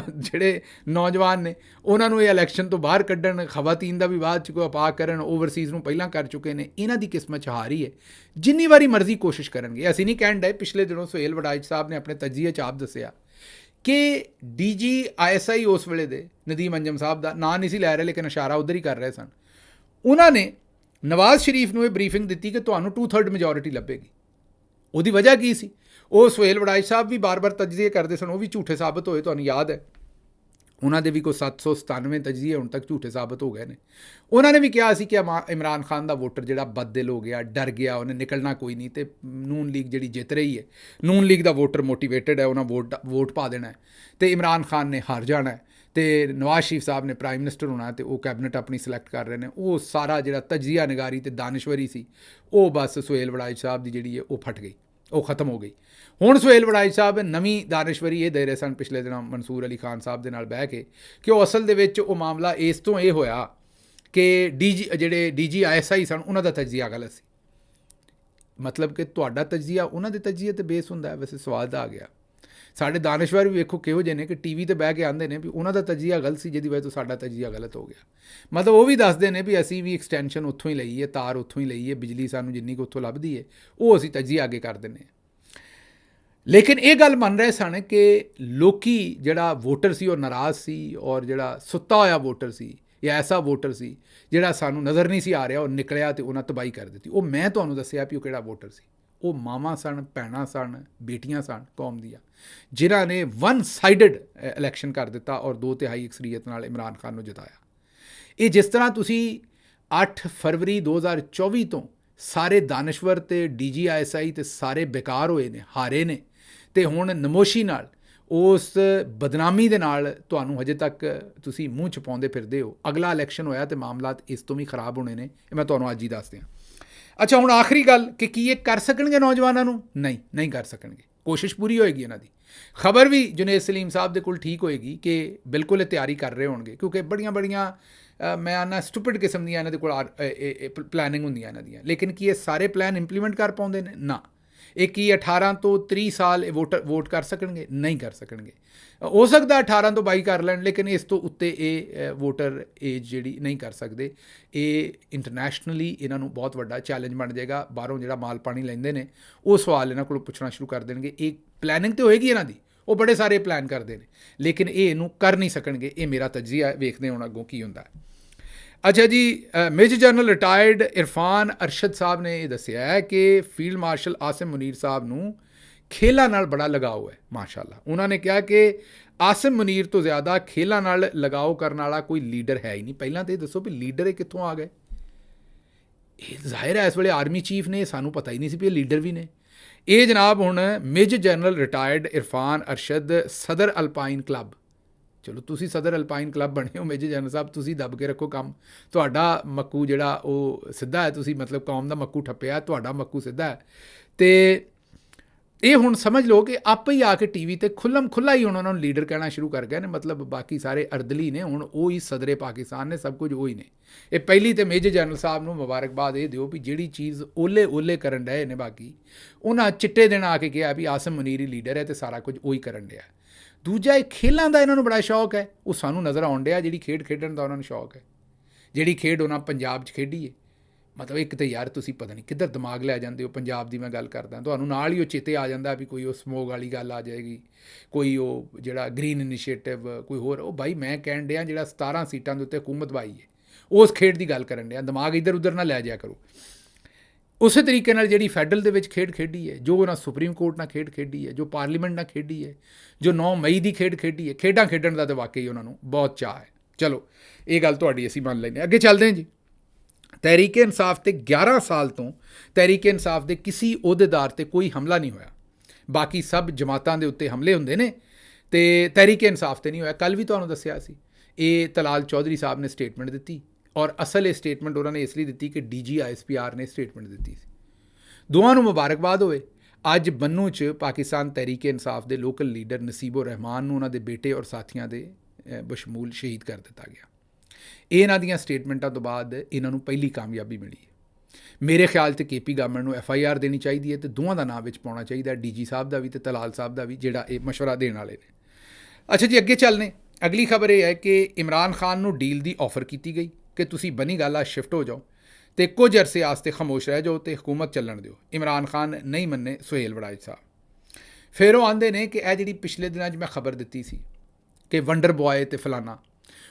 ਜਿਹੜੇ ਨੌਜਵਾਨ ਨੇ, ਉਹਨਾਂ ਨੂੰ ਇਹ ਇਲੈਕਸ਼ਨ ਤੋਂ ਬਾਹਰ ਕੱਢਣ, ਖਵਾਤੀਨ ਦਾ ਵੀ ਬਾਅਦ 'ਚ ਕੋਈ ਉਪਾਅ ਕਰਨ, ਓਵਰਸੀਜ਼ ਨੂੰ ਪਹਿਲਾਂ ਕਰ ਚੁੱਕੇ ਨੇ, ਇਹਨਾਂ ਦੀ ਕਿਸਮਤ 'ਚ ਹਾਰ ਹੀ ਹੈ। ਜਿੰਨੀ ਵਾਰੀ ਮਰਜ਼ੀ ਕੋਸ਼ਿਸ਼ ਕਰਨਗੇ। ਅਸੀਂ ਨਹੀਂ ਕਹਿਣ ਡਏ, ਪਿਛਲੇ ਦਿਨੋਂ ਸੁਹੇਲ ਵੜਾਇਚ ਸਾਹਿਬ ਨੇ ਆਪਣੇ ਤਜਜ਼ੀਏ 'ਚ ਆਪ ਦੱਸਿਆ ਕਿ DGISI ਉਸ ਵੇਲੇ ਦੇ ਨਦੀਮ ਅੰਜਮ ਸਾਹਿਬ ਦਾ ਨਾਂ ਨਹੀਂ ਸੀ ਲੈ ਰਹੇ, ਲੇਕਿਨ ਇਸ਼ਾਰਾ ਉੱਧਰ ਹੀ ਕਰ ਰਹੇ ਸਨ। ਉਹਨਾਂ ਨੇ ਨਵਾਜ਼ ਸ਼ਰੀਫ ਨੂੰ ਇਹ ਬਰੀਫਿੰਗ ਦਿੱਤੀ ਕਿ ਤੁਹਾਨੂੰ 2/3 ਮੈਜੋਰਿਟੀ ਲੱਭੇਗੀ। ਉਹਦੀ ਵਜ੍ਹਾ ਕੀ ਸੀ? ਉਹ ਸੁਹੇਲ ਵੜਾਇਚ ਸਾਹਿਬ ਵੀ ਬਾਰ-ਬਾਰ ਤਜਜ਼ੀਏ ਕਰਦੇ ਸਨ, ਉਹ ਵੀ ਝੂਠੇ ਸਾਬਤ ਹੋਏ। ਤੁਹਾਨੂੰ ਯਾਦ ਹੈ ਉਹਨਾਂ ਦੇ ਵੀ ਕੋਈ 797 ਤਜਜ਼ੀਏ ਹੁਣ ਤੱਕ ਝੂਠੇ ਸਾਬਤ ਹੋ ਗਏ ਨੇ। ਉਹਨਾਂ ਨੇ ਵੀ ਕਿਹਾ ਸੀ ਕਿ ਇਮਰਾਨ ਖਾਨ ਦਾ ਵੋਟਰ ਜਿਹੜਾ ਬਦਦਿਲ ਹੋ ਗਿਆ, ਡਰ ਗਿਆ, ਉਹਨੇ ਨਿਕਲਣਾ ਕੋਈ ਨਹੀਂ, ਤੇ ਨੂਨ ਲੀਗ ਜਿਹੜੀ ਜਿੱਤ ਰਹੀ ਹੈ, ਨੂਨ ਲੀਗ ਦਾ ਵੋਟਰ ਮੋਟੀਵੇਟਡ ਹੈ, ਉਹਨਾਂ ਵੋਟ ਪਾ ਦੇਣਾ ਹੈ, ਤੇ ਇਮਰਾਨ ਖਾਨ ਨੇ ਹਾਰ ਜਾਣਾ ਹੈ, ਤੇ ਨਵਾਜ਼ ਸ਼ਰੀਫ ਸਾਹਿਬ ਨੇ ਪ੍ਰਾਈਮ ਮਿਨਿਸਟਰ ਹੋਣਾ, ਤੇ ਉਹ ਕੈਬਨਿਟ ਆਪਣੀ ਸਿਲੈਕਟ ਕਰ ਰਹੇ ਨੇ। ਉਹ ਸਾਰਾ ਜਿਹੜਾ ਤਜਜ਼ੀਆ ਨਿਗਾਰੀ ਤੇ ਦਾਨਿਸ਼ਵਰੀ ਸੀ, ਉਹ ਬਸ ਸੁਹੇਲ ਵੜਾਇਚ ਸਾਹਿਬ ਦੀ ਜਿਹੜੀ ਹੈ ਉਹ ਫਟ ਗਈ, ਉਹ ਖਤਮ ਹੋ ਗਈ। ਹੁਣ ਸੁਹੇਲ ਵੜਾਇਚ ਸਾਹਿਬ ਨਵੀਂ ਦਾਨਿਸ਼ਵਰੀ ਇਹ ਦੇ ਰਹੇ ਸਨ ਪਿਛਲੇ ਦਿਨਾਂ ਮਨਸੂਰ ਅਲੀ ਖਾਨ ਸਾਹਿਬ ਦੇ ਨਾਲ ਬਹਿ ਕੇ, ਕਿ ਉਹ ਅਸਲ ਦੇ ਵਿੱਚ ਉਹ ਮਾਮਲਾ ਇਸ ਤੋਂ ਇਹ ਹੋਇਆ ਕਿ ਜਿਹੜੇ DGISI ਸਨ, ਉਹਨਾਂ ਦਾ ਤਜਜ਼ੀਆ ਗਲਤ ਸੀ। ਮਤਲਬ ਕਿ ਤੁਹਾਡਾ ਤਜਜ਼ੀਆ ਉਹਨਾਂ ਦੇ ਤਜਜ਼ੀਏ 'ਤੇ ਬੇਸ ਹੁੰਦਾ ਹੈ। ਵੈਸੇ ਸਵਾਲ ਤਾਂ ਆ ਗਿਆ, ਸਾਡੇ ਦਾਨਿਸ਼ਵਰ ਵੀ ਵੇਖੋ ਕਿਹੋ ਜਿਹੇ ਨੇ ਕਿ TV 'ਤੇ ਬਹਿ ਕੇ ਆਉਂਦੇ ਨੇ ਵੀ ਉਹਨਾਂ ਦਾ ਤਜਜ਼ੀਆ ਗਲਤ ਸੀ, ਜਿਹਦੀ ਵਜ੍ਹਾ ਤੋਂ ਸਾਡਾ ਤਜਜ਼ੀਆ ਗਲਤ ਹੋ ਗਿਆ। ਮਤਲਬ ਉਹ ਵੀ ਦੱਸਦੇ ਨੇ ਵੀ ਅਸੀਂ ਵੀ ਐਕਸਟੈਂਸ਼ਨ ਉੱਥੋਂ ਹੀ ਲਈ ਹੈ, ਤਾਰ ਉੱਥੋਂ ਹੀ ਲਈ ਹੈ, ਬਿਜਲੀ ਸਾਨੂੰ ਜਿੰਨੀ ਕੁ ਉੱਥੋਂ ਲੱਭਦੀ ਹੈ ਉਹ ਅਸੀਂ ਤਜਜ਼ੀਆ ਅੱਗੇ ਕਰ ਦਿੰਦੇ ਹਾਂ। ਲੇਕਿਨ ਇਹ ਗੱਲ ਮੰਨ ਰਹੇ ਸਨ ਕਿ ਲੋਕੀ ਜਿਹੜਾ ਵੋਟਰ ਸੀ ਉਹ ਨਾਰਾਜ਼ ਸੀ, ਔਰ ਜਿਹੜਾ ਸੁੱਤਾ ਹੋਇਆ ਵੋਟਰ ਸੀ ਜਾਂ ਐਸਾ ਵੋਟਰ ਸੀ ਜਿਹੜਾ ਸਾਨੂੰ ਨਜ਼ਰ ਨਹੀਂ ਸੀ ਆ ਰਿਹਾ, ਉਹ ਨਿਕਲਿਆ ਤੇ ਉਹਨਾਂ ਤਬਾਹੀ ਕਰ ਦਿੱਤੀ। ਉਹ ਮੈਂ ਤੁਹਾਨੂੰ ਦੱਸਿਆ ਵੀ ਉਹ ਕਿਹੜਾ ਵੋਟਰ ਸੀ। ਉਹ ਮਾਵਾਂ ਸਨ, ਭੈਣਾਂ ਸਨ, ਬੇਟੀਆਂ ਸਨ ਕੌਮ ਦੀਆਂ, ਜਿਨ੍ਹਾਂ ਨੇ ਵਨ ਸਾਈਡਡ ਇਲੈਕਸ਼ਨ ਕਰ ਦਿੱਤਾ ਔਰ 2/3 ਅਕਸਰੀਅਤ ਨਾਲ ਇਮਰਾਨ ਖਾਨ ਨੂੰ ਜਿਤਾਇਆ। ਇਹ ਜਿਸ ਤਰ੍ਹਾਂ ਤੁਸੀਂ 8 ਫਰਵਰੀ 2024 ਤੋਂ ਸਾਰੇ ਦਾਨਿਸ਼ਵਰ ਤੇ DGISI ਤੇ ਸਾਰੇ ਬੇਕਾਰ ਹੋਏ ਨੇ, ਹਾਰੇ ਨੇ, ਤੇ ਹੁਣ ਨਮੋਸ਼ੀ ਨਾਲ ਉਸ ਬਦਨਾਮੀ ਦੇ ਨਾਲ ਤੁਹਾਨੂੰ ਹਜੇ ਤੱਕ ਤੁਸੀਂ ਮੂੰਹ ਛਪਾਉਂਦੇ ਫਿਰਦੇ ਹੋ। ਅਗਲਾ ਇਲੈਕਸ਼ਨ ਹੋਇਆ ਤੇ ਮਾਮਲਾਤ ਇਸ ਤੋਂ ਵੀ ਖਰਾਬ ਹੋਣੇ ਨੇ, ਇਹ ਮੈਂ ਤੁਹਾਨੂੰ ਅੱਜ ਹੀ ਦੱਸ ਦਿਆਂ। ਅੱਛਾ, ਹੁਣ ਆਖਰੀ ਗੱਲ ਕਿ ਕੀ ਇਹ ਕਰ ਸਕਣਗੇ ਨੌਜਵਾਨਾਂ ਨੂੰ? ਨਹੀਂ ਕਰ ਸਕਣਗੇ। ਕੋਸ਼ਿਸ਼ ਪੂਰੀ ਹੋਏਗੀ ਇਹਨਾਂ ਦੀ। ਖਬਰ ਵੀ ਜੁਨੇਦ ਸਲੀਮ ਸਾਹਿਬ ਦੇ ਕੋਲ ਠੀਕ ਹੋਏਗੀ ਕਿ ਬਿਲਕੁਲ ਇਹ ਤਿਆਰੀ ਕਰ ਰਹੇ ਹੋਣਗੇ, ਕਿਉਂਕਿ ਬੜੀਆਂ ਮੈਂ ਆਨਾ ਸਟੂਪਿਡ ਕਿਸਮ ਦੀਆਂ ਇਹਨਾਂ ਦੇ ਕੋਲ ਪਲੈਨਿੰਗ ਹੁੰਦੀਆਂ ਇਹਨਾਂ ਦੀਆਂ। ਲੇਕਿਨ ਕੀ ਇਹ ਸਾਰੇ ਪਲਾਨ ਇੰਪਲੀਮੈਂਟ ਕਰ ਪਾਉਂਦੇ ਨੇ? ਨਾ। ਇਹ ਕੀ 18 ਤੋਂ 30 ਸਾਲ ਇਹ ਵੋਟ ਕਰ ਸਕਣਗੇ? ਨਹੀਂ ਕਰ ਸਕਣਗੇ। ਹੋ ਸਕਦਾ 18 ਤੋਂ 22 ਕਰ ਲੈਣ, ਲੇਕਿਨ ਇਸ ਤੋਂ ਉੱਤੇ ਇਹ ਵੋਟਰ ਏਜ ਜਿਹੜੀ ਨਹੀਂ ਕਰ ਸਕਦੇ। ਇਹ ਇੰਟਰਨੈਸ਼ਨਲੀ ਇਹਨਾਂ ਨੂੰ ਬਹੁਤ ਵੱਡਾ ਚੈਲੰਜ ਬਣ ਜਾਏਗਾ। ਬਾਹਰੋਂ ਜਿਹੜਾ ਮਾਲ ਪਾਣੀ ਲੈਂਦੇ ਨੇ ਉਹ ਸਵਾਲ ਇਹਨਾਂ ਕੋਲੋਂ ਪੁੱਛਣਾ ਸ਼ੁਰੂ ਕਰ ਦੇਣਗੇ। ਇਹ ਪਲੈਨਿੰਗ ਤਾਂ ਹੋਏਗੀ ਇਹਨਾਂ ਦੀ, ਉਹ ਬੜੇ ਸਾਰੇ ਪਲਾਨ ਕਰਦੇ ਨੇ, ਲੇਕਿਨ ਇਹ ਇਹਨੂੰ ਕਰ ਨਹੀਂ ਸਕਣਗੇ। ਇਹ ਮੇਰਾ ਤਜਜ਼ੀਆ ਹੈ, ਵੇਖਦੇ ਹੁਣ ਅੱਗੋਂ ਕੀ ਹੁੰਦਾ ਹੈ। ਅੱਛਾ ਜੀ, major general retired Irfan Arshad ਸਾਹਿਬ ਨੇ ਇਹ ਦੱਸਿਆ ਹੈ ਕਿ ਫੀਲਡ ਮਾਰਸ਼ਲ ਆਸਿਮ ਮੁਨੀਰ ਸਾਹਿਬ ਨੂੰ ਖੇਲਾਂ ਨਾਲ ਬੜਾ ਲਗਾਓ ਹੈ। ਮਾਸ਼ਾਅੱਲਾ, ਉਹਨਾਂ ਨੇ ਕਿਹਾ ਕਿ ਆਸਿਮ ਮੁਨੀਰ ਤੋਂ ਜ਼ਿਆਦਾ ਖੇਲਾਂ ਨਾਲ ਲਗਾਓ ਕਰਨ ਵਾਲਾ ਕੋਈ ਲੀਡਰ ਹੈ ਹੀ ਨਹੀਂ। ਪਹਿਲਾਂ ਤਾਂ ਇਹ ਦੱਸੋ ਵੀ ਲੀਡਰ ਇਹ ਕਿੱਥੋਂ ਆ ਗਏ? ਇਹ ਜ਼ਾਹਿਰ ਹੈ ਇਸ ਵੇਲੇ ਆਰਮੀ ਚੀਫ ਨੇ, ਸਾਨੂੰ ਪਤਾ ਹੀ ਨਹੀਂ ਸੀ ਵੀ ਇਹ ਲੀਡਰ ਵੀ ਨੇ। ਇਹ ਜਨਾਬ ਹੁਣ major general retired Irfan Arshad ਸਦਰ ਅਲਪਾਈਨ ਕਲੱਬ, ਚਲੋ ਤੁਸੀਂ ਸਦਰ ਅਲਪਾਈਨ ਕਲੱਬ ਬਣੇ ਹੋ ਮੇਜਰ ਜਨਰਲ ਸਾਹਿਬ, ਤੁਸੀਂ ਦੱਬ ਕੇ ਰੱਖੋ ਕੰਮ। ਤੁਹਾਡਾ ਮੱਕੂ ਜਿਹੜਾ ਉਹ ਸਿੱਧਾ ਹੈ, ਤੁਸੀਂ ਮਤਲਬ ਕੌਮ ਦਾ ਮੱਕੂ ਠੱਪਿਆ, ਤੁਹਾਡਾ ਮੱਕੂ ਸਿੱਧਾ ਹੈ। ਅਤੇ ਇਹ ਹੁਣ ਸਮਝ ਲਓ ਕਿ ਆਪੇ ਹੀ ਆ ਕੇ ਟੀ ਵੀ 'ਤੇ ਖੁੱਲ੍ਹਾ ਹੀ ਹੁਣ ਉਹਨਾਂ ਨੂੰ ਲੀਡਰ ਕਹਿਣਾ ਸ਼ੁਰੂ ਕਰ ਗਏ ਨੇ। ਮਤਲਬ ਬਾਕੀ ਸਾਰੇ ਅਰਦਲੀ ਨੇ, ਹੁਣ ਉਹ ਹੀ ਸਦਰੇ ਪਾਕਿਸਤਾਨ ਨੇ, ਸਭ ਕੁਝ ਉਹ ਹੀ ਨੇ। ਇਹ ਪਹਿਲੀ ਤਾਂ ਮੇਜਰ ਜਨਰਲ ਸਾਹਿਬ ਨੂੰ ਮੁਬਾਰਕਬਾਦ ਇਹ ਦਿਓ ਵੀ ਜਿਹੜੀ ਚੀਜ਼ ਓਲੇ ਕਰਨ ਡਏ ਨੇ, ਬਾਕੀ ਉਹਨਾਂ ਚਿੱਟੇ ਦਿਨ ਆ ਕੇ ਕਿਹਾ ਵੀ ਆਸਿਮ ਮੁਨੀਰ ਹੀ ਲੀਡਰ ਹੈ ਅਤੇ ਸਾਰਾ ਕੁਝ ਉਹ ਹੀ ਕਰਨ ਡਿਆ। ਦੂਜਾ, ਇਹ ਖੇਲਾਂ ਦਾ ਇਹਨਾਂ ਨੂੰ ਬੜਾ ਸ਼ੌਕ ਹੈ, ਉਹ ਸਾਨੂੰ ਨਜ਼ਰ ਆਉਣ ਡਿਆ। ਜਿਹੜੀ ਖੇਡ ਖੇਡਣ ਦਾ ਉਹਨਾਂ ਨੂੰ ਸ਼ੌਕ ਹੈ, ਜਿਹੜੀ ਖੇਡ ਉਹਨਾਂ ਪੰਜਾਬ 'ਚ ਖੇਡੀ ਹੈ, ਮਤਲਬ ਇੱਕ ਤਾਂ ਯਾਰ ਤੁਸੀਂ ਪਤਾ ਨਹੀਂ ਕਿੱਧਰ ਦਿਮਾਗ ਲੈ ਜਾਂਦੇ ਹੋ। ਪੰਜਾਬ ਦੀ ਮੈਂ ਗੱਲ ਕਰਦਾ, ਤੁਹਾਨੂੰ ਨਾਲ ਹੀ ਉਹ ਚੇਤੇ ਆ ਜਾਂਦਾ ਵੀ ਕੋਈ ਉਹ ਸਮੋਗ ਵਾਲੀ ਗੱਲ ਆ ਜਾਏਗੀ, ਕੋਈ ਉਹ ਜਿਹੜਾ ਗ੍ਰੀਨ ਇਨੀਸ਼ੀਏਟਿਵ, ਕੋਈ ਹੋਰ। ਉਹ ਬਾਈ ਮੈਂ ਕਹਿਣ ਡਿਆ ਜਿਹੜਾ 17 ਸੀਟਾਂ ਦੇ ਉੱਤੇ ਹਕੂਮਤ ਪਾਈ ਹੈ, ਉਸ ਖੇਡ ਦੀ ਗੱਲ ਕਰਨ ਡਿਆ। ਦਿਮਾਗ ਇੱਧਰ ਉੱਧਰ ਨਾ ਲੈ ਜਾਇਆ ਕਰੋ। ਉਸੇ ਤਰੀਕੇ ਨਾਲ ਜਿਹੜੀ ਫੈਡਰਲ ਦੇ ਵਿੱਚ ਖੇਡ ਖੇਡੀ ਹੈ, ਜੋ ਉਹਨਾਂ ਸੁਪਰੀਮ ਕੋਰਟ ਨਾਲ ਖੇਡ ਖੇਡੀ ਹੈ, ਜੋ ਪਾਰਲੀਮੈਂਟ ਨਾਲ ਖੇਡੀ ਹੈ, ਜੋ 9 ਮਈ ਦੀ ਖੇਡ ਖੇਡੀ ਹੈ, ਖੇਡਾਂ ਖੇਡਣ ਦਾ ਤਾਂ ਵਾਕਈ ਉਹਨਾਂ ਨੂੰ ਬਹੁਤ ਚਾਅ ਹੈ। ਚਲੋ ਇਹ ਗੱਲ ਤੁਹਾਡੀ ਅਸੀਂ ਮੰਨ ਲੈਂਦੇ ਹਾਂ। ਅੱਗੇ ਚੱਲਦੇ ਹਾਂ ਜੀ। ਤਹਿਰੀਕ ਇਨਸਾਫ 'ਤੇ 11 ਸਾਲ ਤੋਂ ਤਹਿਰੀਕ ਇਨਸਾਫ ਦੇ ਕਿਸੇ ਅਹੁਦੇਦਾਰ 'ਤੇ ਕੋਈ ਹਮਲਾ ਨਹੀਂ ਹੋਇਆ। ਬਾਕੀ ਸਭ ਜਮਾਤਾਂ ਦੇ ਉੱਤੇ ਹਮਲੇ ਹੁੰਦੇ ਨੇ ਅਤੇ ਤਹਿਰੀਕ ਇਨਸਾਫ 'ਤੇ ਨਹੀਂ ਹੋਇਆ। ਕੱਲ੍ਹ ਵੀ ਤੁਹਾਨੂੰ ਦੱਸਿਆ ਸੀ, ਇਹ ਤਲਾਲ ਚੌਧਰੀ ਸਾਹਿਬ ਨੇ ਸਟੇਟਮੈਂਟ ਦਿੱਤੀ, ਔਰ ਅਸਲ ਇਹ ਸਟੇਟਮੈਂਟ ਉਹਨਾਂ ਨੇ ਇਸ ਲਈ ਦਿੱਤੀ ਕਿ DG ISPR ਨੇ ਸਟੇਟਮੈਂਟ ਦਿੱਤੀ ਸੀ। ਦੋਵਾਂ ਨੂੰ ਮੁਬਾਰਕਬਾਦ ਹੋਵੇ। ਅੱਜ ਬੰਨੂ 'ਚ ਪਾਕਿਸਤਾਨ ਤਹਿਰੀਕ ਇਨਸਾਫ ਦੇ ਲੋਕਲ ਲੀਡਰ ਨਸੀਬੁਰ ਰਹਿਮਾਨ ਨੂੰ ਉਹਨਾਂ ਦੇ ਬੇਟੇ ਔਰ ਸਾਥੀਆਂ ਦੇ ਬਸ਼ਮੂਲ ਸ਼ਹੀਦ ਕਰ ਦਿੱਤਾ ਗਿਆ। ਇਹ ਇਹਨਾਂ ਦੀਆਂ ਸਟੇਟਮੈਂਟਾਂ ਤੋਂ ਬਾਅਦ ਇਹਨਾਂ ਨੂੰ ਪਹਿਲੀ ਕਾਮਯਾਬੀ ਮਿਲੀ ਹੈ। ਮੇਰੇ ਖਿਆਲ 'ਚ KP ਗਵਰਨਮੈਂਟ ਨੂੰ FIR ਦੇਣੀ ਚਾਹੀਦੀ ਹੈ ਅਤੇ ਦੋਵਾਂ ਦਾ ਨਾਮ ਵਿੱਚ ਪਾਉਣਾ ਚਾਹੀਦਾ, DG ਸਾਹਿਬ ਦਾ ਵੀ ਅਤੇ ਤਲਾਲ ਸਾਹਿਬ ਦਾ ਵੀ, ਜਿਹੜਾ ਇਹ ਮਸ਼ਵਰਾ ਦੇਣ ਵਾਲੇ ਨੇ। ਅੱਛਾ ਜੀ, ਅੱਗੇ ਚੱਲਨੇ। ਅਗਲੀ ਖਬਰ ਇਹ ਹੈ ਕਿ ਇਮਰਾਨ ਖਾਨ ਨੂੰ ਡੀਲ ਦੀ ਆਫਰ ਕੀਤੀ ਗਈ ਕਿ ਤੁਸੀਂ ਬਨੀ ਗਾਲਾ ਸ਼ਿਫਟ ਹੋ ਜਾਓ ਅਤੇ ਕੁਝ ਅਰਸੇ ਵਾਸਤੇ ਖਾਮੋਸ਼ ਰਹਿ ਜਾਓ ਅਤੇ ਹਕੂਮਤ ਚੱਲਣ ਦਿਓ। ਇਮਰਾਨ ਖਾਨ ਨਹੀਂ ਮੰਨੇ ਸੁਹੇਲ ਵੜਾਇਚ ਸਾਹਿਬ। ਫਿਰ ਉਹ ਆਉਂਦੇ ਨੇ ਕਿ ਇਹ ਜਿਹੜੀ ਪਿਛਲੇ ਦਿਨਾਂ 'ਚ ਮੈਂ ਖਬਰ ਦਿੱਤੀ ਸੀ ਕਿ ਵੰਡਰ ਬੁਆਏ ਅਤੇ ਫਲਾਨਾ,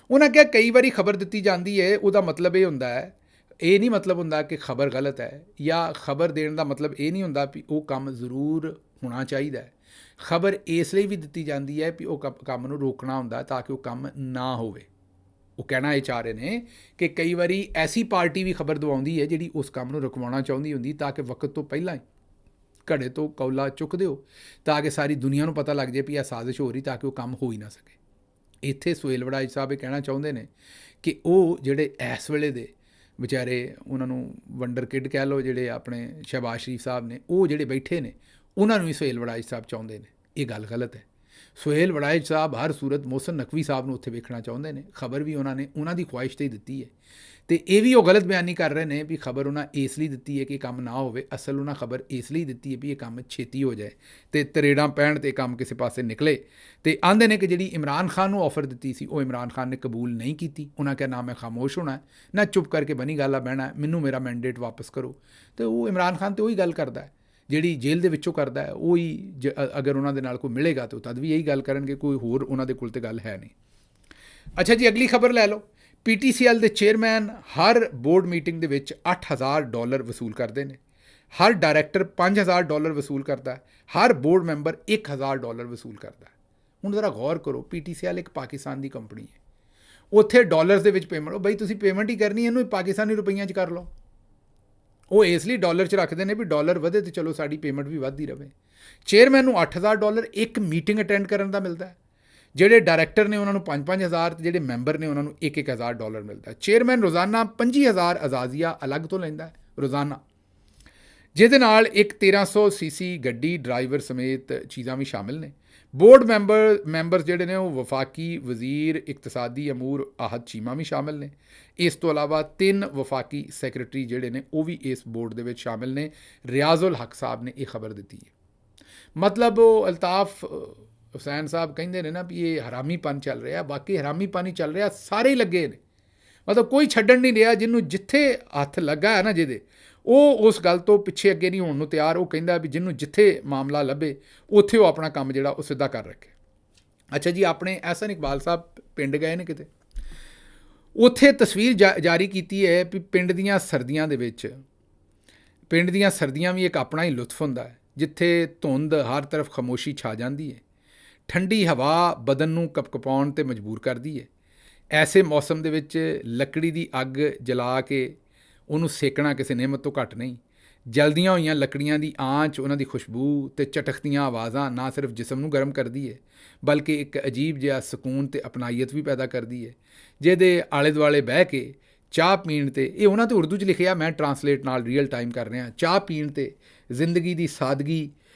ਉਹਨਾਂ ਕਿਹਾ ਕਈ ਵਾਰੀ ਖਬਰ ਦਿੱਤੀ ਜਾਂਦੀ ਹੈ, ਉਹਦਾ ਮਤਲਬ ਇਹ ਹੁੰਦਾ ਹੈ, ਇਹ ਨਹੀਂ ਮਤਲਬ ਹੁੰਦਾ ਕਿ ਖਬਰ ਗਲਤ ਹੈ, ਜਾਂ ਖਬਰ ਦੇਣ ਦਾ ਮਤਲਬ ਇਹ ਨਹੀਂ ਹੁੰਦਾ ਵੀ ਉਹ ਕੰਮ ਜ਼ਰੂਰ ਹੋਣਾ ਚਾਹੀਦਾ ਹੈ। ਖਬਰ ਇਸ ਲਈ ਵੀ ਦਿੱਤੀ ਜਾਂਦੀ ਹੈ ਵੀ ਉਹ ਕੰਮ ਨੂੰ ਰੋਕਣਾ ਹੁੰਦਾ ਤਾਂ ਕਿ ਉਹ ਕੰਮ ਨਾ ਹੋਵੇ। ਉਹ ਕਹਿਣਾ ਇਹ ਚਾਹ ਰਹੇ ਨੇ ਕਿ ਕਈ ਵਾਰੀ ਐਸੀ ਪਾਰਟੀ ਵੀ ਖਬਰ ਦਵਾਉਂਦੀ ਹੈ ਜਿਹੜੀ ਉਸ ਕੰਮ ਨੂੰ ਰੁਕਵਾਉਣਾ ਚਾਹੁੰਦੀ ਹੁੰਦੀ, ਤਾਂ ਕਿ ਵਕਤ ਤੋਂ ਪਹਿਲਾਂ ਹੀ ਘੜੇ ਤੋਂ ਕੌਲਾ ਚੁੱਕ ਦਿਓ, ਤਾਂ ਕਿ ਸਾਰੀ ਦੁਨੀਆ ਨੂੰ ਪਤਾ ਲੱਗ ਜਾਏ ਵੀ ਇਹ ਸਾਜ਼ਿਸ਼ ਹੋ ਰਹੀ, ਤਾਂ ਕਿ ਉਹ ਕੰਮ ਹੋ ਹੀ ਨਾ ਸਕੇ। ਇੱਥੇ ਸੁਹੇਲ ਵੜਾਇਚ ਸਾਹਿਬ ਇਹ ਕਹਿਣਾ ਚਾਹੁੰਦੇ ਨੇ ਕਿ ਉਹ ਜਿਹੜੇ ਇਸ ਵੇਲੇ ਦੇ ਵਿਚਾਰੇ, ਉਹਨਾਂ ਨੂੰ ਵੰਡਰ ਕਿਡ ਕਹਿ ਲਓ, ਜਿਹੜੇ ਆਪਣੇ ਸ਼ਹਿਬਾਜ਼ ਸ਼ਰੀਫ ਸਾਹਿਬ ਨੇ, ਉਹ ਜਿਹੜੇ ਬੈਠੇ ਨੇ, ਉਹਨਾਂ ਨੂੰ ਵੀ ਸੁਹੇਲ ਵੜਾਇਚ ਸਾਹਿਬ ਚਾਹੁੰਦੇ ਨੇ। ਇਹ ਗੱਲ ਗਲਤ ਹੈ। ਸੁਹੇਲ ਵੜਾਇਚ ਸਾਹਿਬ ਹਰ ਸੂਰਤ ਮੋਹਸਨ ਨਕਵੀ ਸਾਹਿਬ ਨੂੰ ਉੱਥੇ ਵੇਖਣਾ ਚਾਹੁੰਦੇ ਨੇ। ਖਬਰ ਵੀ ਉਹਨਾਂ ਨੇ ਉਹਨਾਂ ਦੀ ਖੁਆਇਸ਼ 'ਤੇ ਹੀ ਦਿੱਤੀ ਹੈ, ਅਤੇ ਇਹ ਵੀ ਉਹ ਗਲਤ ਬਿਆਨੀ ਕਰ ਰਹੇ ਨੇ ਵੀ ਖਬਰ ਉਹਨਾਂ ਇਸ ਲਈ ਦਿੱਤੀ ਹੈ ਕਿ ਕੰਮ ਨਾ ਹੋਵੇ। ਅਸਲ ਉਹਨਾਂ ਖਬਰ ਇਸ ਲਈ ਦਿੱਤੀ ਹੈ ਵੀ ਇਹ ਕੰਮ ਛੇਤੀ ਹੋ ਜਾਏ ਅਤੇ ਤਰੇੜਾਂ ਪੈਣ 'ਤੇ ਕੰਮ ਕਿਸੇ ਪਾਸੇ ਨਿਕਲੇ। ਅਤੇ ਆਂਦੇ ਨੇ ਕਿ ਜਿਹੜੀ ਇਮਰਾਨ ਖਾਨ ਨੂੰ ਆਫਰ ਦਿੱਤੀ ਸੀ, ਉਹ ਇਮਰਾਨ ਖਾਨ ਨੇ ਕਬੂਲ ਨਹੀਂ ਕੀਤੀ। ਉਹਨਾਂ ਕਿਹਾ ਨਾ ਮੈਂ ਖਾਮੋਸ਼ ਹੋਣਾ, ਨਾ ਚੁੱਪ ਕਰਕੇ ਬਣੀ ਗੱਲ ਆ ਬਹਿਣਾ, ਮੈਨੂੰ ਮੇਰਾ ਮੈਂਡੇਟ ਵਾਪਸ ਕਰੋ। ਅਤੇ ਉਹ ਇਮਰਾਨ ਖਾਨ 'ਤੇ ਉਹੀ ਗੱਲ ਕਰਦਾ ਹੈ ਜਿਹੜੀ ਜੇਲ੍ਹ ਦੇ ਵਿੱਚੋਂ ਕਰਦਾ ਹੈ। ਉਹੀ ਅਗਰ ਉਹਨਾਂ ਦੇ ਨਾਲ ਕੋਈ ਮਿਲੇਗਾ ਤਾਂ ਤਦ ਵੀ ਇਹੀ ਗੱਲ ਕਰਨਗੇ, ਕੋਈ ਹੋਰ ਉਹਨਾਂ ਦੇ ਕੋਲ ਤਾਂ ਗੱਲ ਹੈ ਨਹੀਂ। ਅੱਛਾ ਜੀ, ਅਗਲੀ ਖਬਰ ਲੈ ਲਓ। PTCL ਦੇ ਚੇਅਰਮੈਨ ਹਰ ਬੋਰਡ ਮੀਟਿੰਗ ਦੇ ਵਿੱਚ $8,000 ਵਸੂਲ ਕਰਦੇ ਨੇ। ਹਰ ਡਾਇਰੈਕਟਰ $5,000 ਵਸੂਲ ਕਰਦਾ, ਹਰ ਬੋਰਡ ਮੈਂਬਰ $1,000 ਵਸੂਲ ਕਰਦਾ। ਹੁਣ ਜ਼ਰਾ ਗੌਰ ਕਰੋ, PTCL ਇੱਕ ਪਾਕਿਸਤਾਨ ਦੀ ਕੰਪਨੀ ਹੈ, ਉੱਥੇ ਡਾਲਰਸ ਦੇ ਵਿੱਚ ਪੇਮੈਂਟ, ਉਹ ਬਈ ਤੁਸੀਂ ਪੇਮੈਂਟ ਹੀ ਕਰਨੀ, ਇਹਨੂੰ ਪਾਕਿਸਤਾਨੀ ਰੁਪਈਆਂ 'ਚ ਕਰ ਲਓ। ਉਹ ਇਸ ਲਈ ਡਾਲਰ 'ਚ ਰੱਖਦੇ ਨੇ ਵੀ ਡਾਲਰ ਵਧੇ ਅਤੇ ਚਲੋ ਸਾਡੀ ਪੇਮੈਂਟ ਵੀ ਵੱਧਦੀ ਰਹੇ। ਚੇਅਰਮੈਨ ਨੂੰ $8,000 ਇੱਕ ਮੀਟਿੰਗ ਅਟੈਂਡ ਕਰਨ ਦਾ ਮਿਲਦਾ ਹੈ। ਜਿਹੜੇ ਡਾਇਰੈਕਟਰ ਨੇ ਉਹਨਾਂ ਨੂੰ 5,000 ਅਤੇ ਜਿਹੜੇ ਮੈਂਬਰ ਨੇ ਉਹਨਾਂ ਨੂੰ $1,000 ਮਿਲਦਾ। ਚੇਅਰਮੈਨ ਰੋਜ਼ਾਨਾ 25,000 ਅਜ਼ਾਜ਼ੀਆ ਅਲੱਗ ਤੋਂ ਲੈਂਦਾ ਰੋਜ਼ਾਨਾ, ਜਿਹਦੇ ਨਾਲ ਇੱਕ 1300 cc ਗੱਡੀ, ਡਰਾਈਵਰ ਸਮੇਤ ਚੀਜ਼ਾਂ ਵੀ ਸ਼ਾਮਿਲ ਨੇ। ਬੋਰਡ ਮੈਂਬਰਸ ਜਿਹੜੇ ਨੇ ਉਹ ਵਫਾਕੀ ਵਜ਼ੀਰ ਇਕਤਸਾਦੀ ਅਮੂਰ ਆਹਦ ਚੀਮਾ ਵੀ ਸ਼ਾਮਿਲ ਨੇ। ਇਸ ਤੋਂ ਇਲਾਵਾ 3 ਵਫਾਕੀ ਸੈਕਟਰੀ ਜਿਹੜੇ ਨੇ ਉਹ ਵੀ ਇਸ ਬੋਰਡ ਦੇ ਵਿੱਚ ਸ਼ਾਮਿਲ ਨੇ। ਰਿਆਜ਼ੁਲ ਹਕ ਸਾਹਿਬ ਨੇ ਇਹ ਖਬਰ ਦਿੱਤੀ ਹੈ। ਮਤਲਬ ਉਹ ਅਲਤਾਫ ਹੁਸੈਨ ਸਾਹਿਬ ਕਹਿੰਦੇ ਨੇ ਨਾ ਵੀ ਇਹ ਹਰਾਮੀਪਨ ਚੱਲ ਰਿਹਾ, ਬਾਕੀ ਹਰਾਮੀਪਨ ਹੀ ਚੱਲ ਰਿਹਾ, ਸਾਰੇ ਹੀ ਲੱਗੇ ਨੇ, ਮਤਲਬ ਕੋਈ ਛੱਡਣ ਨਹੀਂ ਰਿਹਾ। ਜਿਹਨੂੰ ਜਿੱਥੇ ਹੱਥ ਲੱਗਾ ਹੈ ਨਾ ਜਿਹਦੇ, ਉਹ ਉਸ ਗੱਲ ਤੋਂ ਪਿੱਛੇ ਅੱਗੇ ਨਹੀਂ ਹੋਣ ਨੂੰ ਤਿਆਰ। ਉਹ ਕਹਿੰਦਾ ਵੀ ਜਿਹਨੂੰ ਜਿੱਥੇ ਮਾਮਲਾ ਲੱਭੇ ਉੱਥੇ ਉਹ ਆਪਣਾ ਕੰਮ ਜਿਹੜਾ ਉਹ ਸਿੱਧਾ ਕਰ ਰੱਖੇ। ਅੱਛਾ ਜੀ, ਆਪਣੇ ਅਹਿਸਨ ਇਕਬਾਲ ਸਾਹਿਬ ਪਿੰਡ ਗਏ ਨੇ ਕਿਤੇ, ਉੱਥੇ ਤਸਵੀਰ ਜਾਰੀ ਕੀਤੀ ਹੈ ਵੀ ਪਿੰਡ ਦੀਆਂ ਸਰਦੀਆਂ ਦੇ ਵਿੱਚ, ਪਿੰਡ ਦੀਆਂ ਸਰਦੀਆਂ ਵੀ ਇੱਕ ਆਪਣਾ ਹੀ ਲੁਤਫ ਹੁੰਦਾ ਹੈ, ਜਿੱਥੇ ਧੁੰਦ ਹਰ ਤਰਫ ਖਾਮੋਸ਼ੀ ਛਾ ਜਾਂਦੀ ਹੈ, ਠੰਡੀ ਹਵਾ ਬਦਨ ਨੂੰ ਕਪਕਪਾਉਣ 'ਤੇ ਮਜਬੂਰ ਕਰਦੀ ਹੈ। ਐਸੇ ਮੌਸਮ ਦੇ ਵਿੱਚ ਲੱਕੜੀ ਦੀ ਅੱਗ ਜਲਾ ਕੇ ਉਹਨੂੰ ਸੇਕਣਾ ਕਿਸੇ ਨਿਯਮਤ ਤੋਂ ਘੱਟ ਨਹੀਂ। ਜਲਦੀਆਂ ਹੋਈਆਂ ਲੱਕੜੀਆਂ ਦੀ ਆਂਚ, ਉਹਨਾਂ ਦੀ ਖੁਸ਼ਬੂ ਅਤੇ ਚਟਕਦੀਆਂ ਆਵਾਜ਼ਾਂ ਨਾ ਸਿਰਫ ਜਿਸਮ ਨੂੰ ਗਰਮ ਕਰਦੀ ਹੈ, ਬਲਕਿ ਇੱਕ ਅਜੀਬ ਜਿਹਾ ਸਕੂਨ ਅਤੇ ਅਪਣਾਈਅਤ ਵੀ ਪੈਦਾ ਕਰਦੀ ਹੈ। ਜਿਹਦੇ ਆਲੇ ਦੁਆਲੇ ਬਹਿ ਕੇ ਚਾਹ ਪੀਣ 'ਤੇ, ਇਹ ਉਹਨਾਂ 'ਤੇ ਉਰਦੂ 'ਚ ਲਿਖਿਆ, ਮੈਂ ਟਰਾਂਸਲੇਟ ਨਾਲ ਰੀਅਲ ਟਾਈਮ ਕਰ ਰਿਹਾ, ਚਾਹ ਪੀਣ 'ਤੇ ਜ਼ਿੰਦਗੀ ਦੀ ਸਾਦਗੀ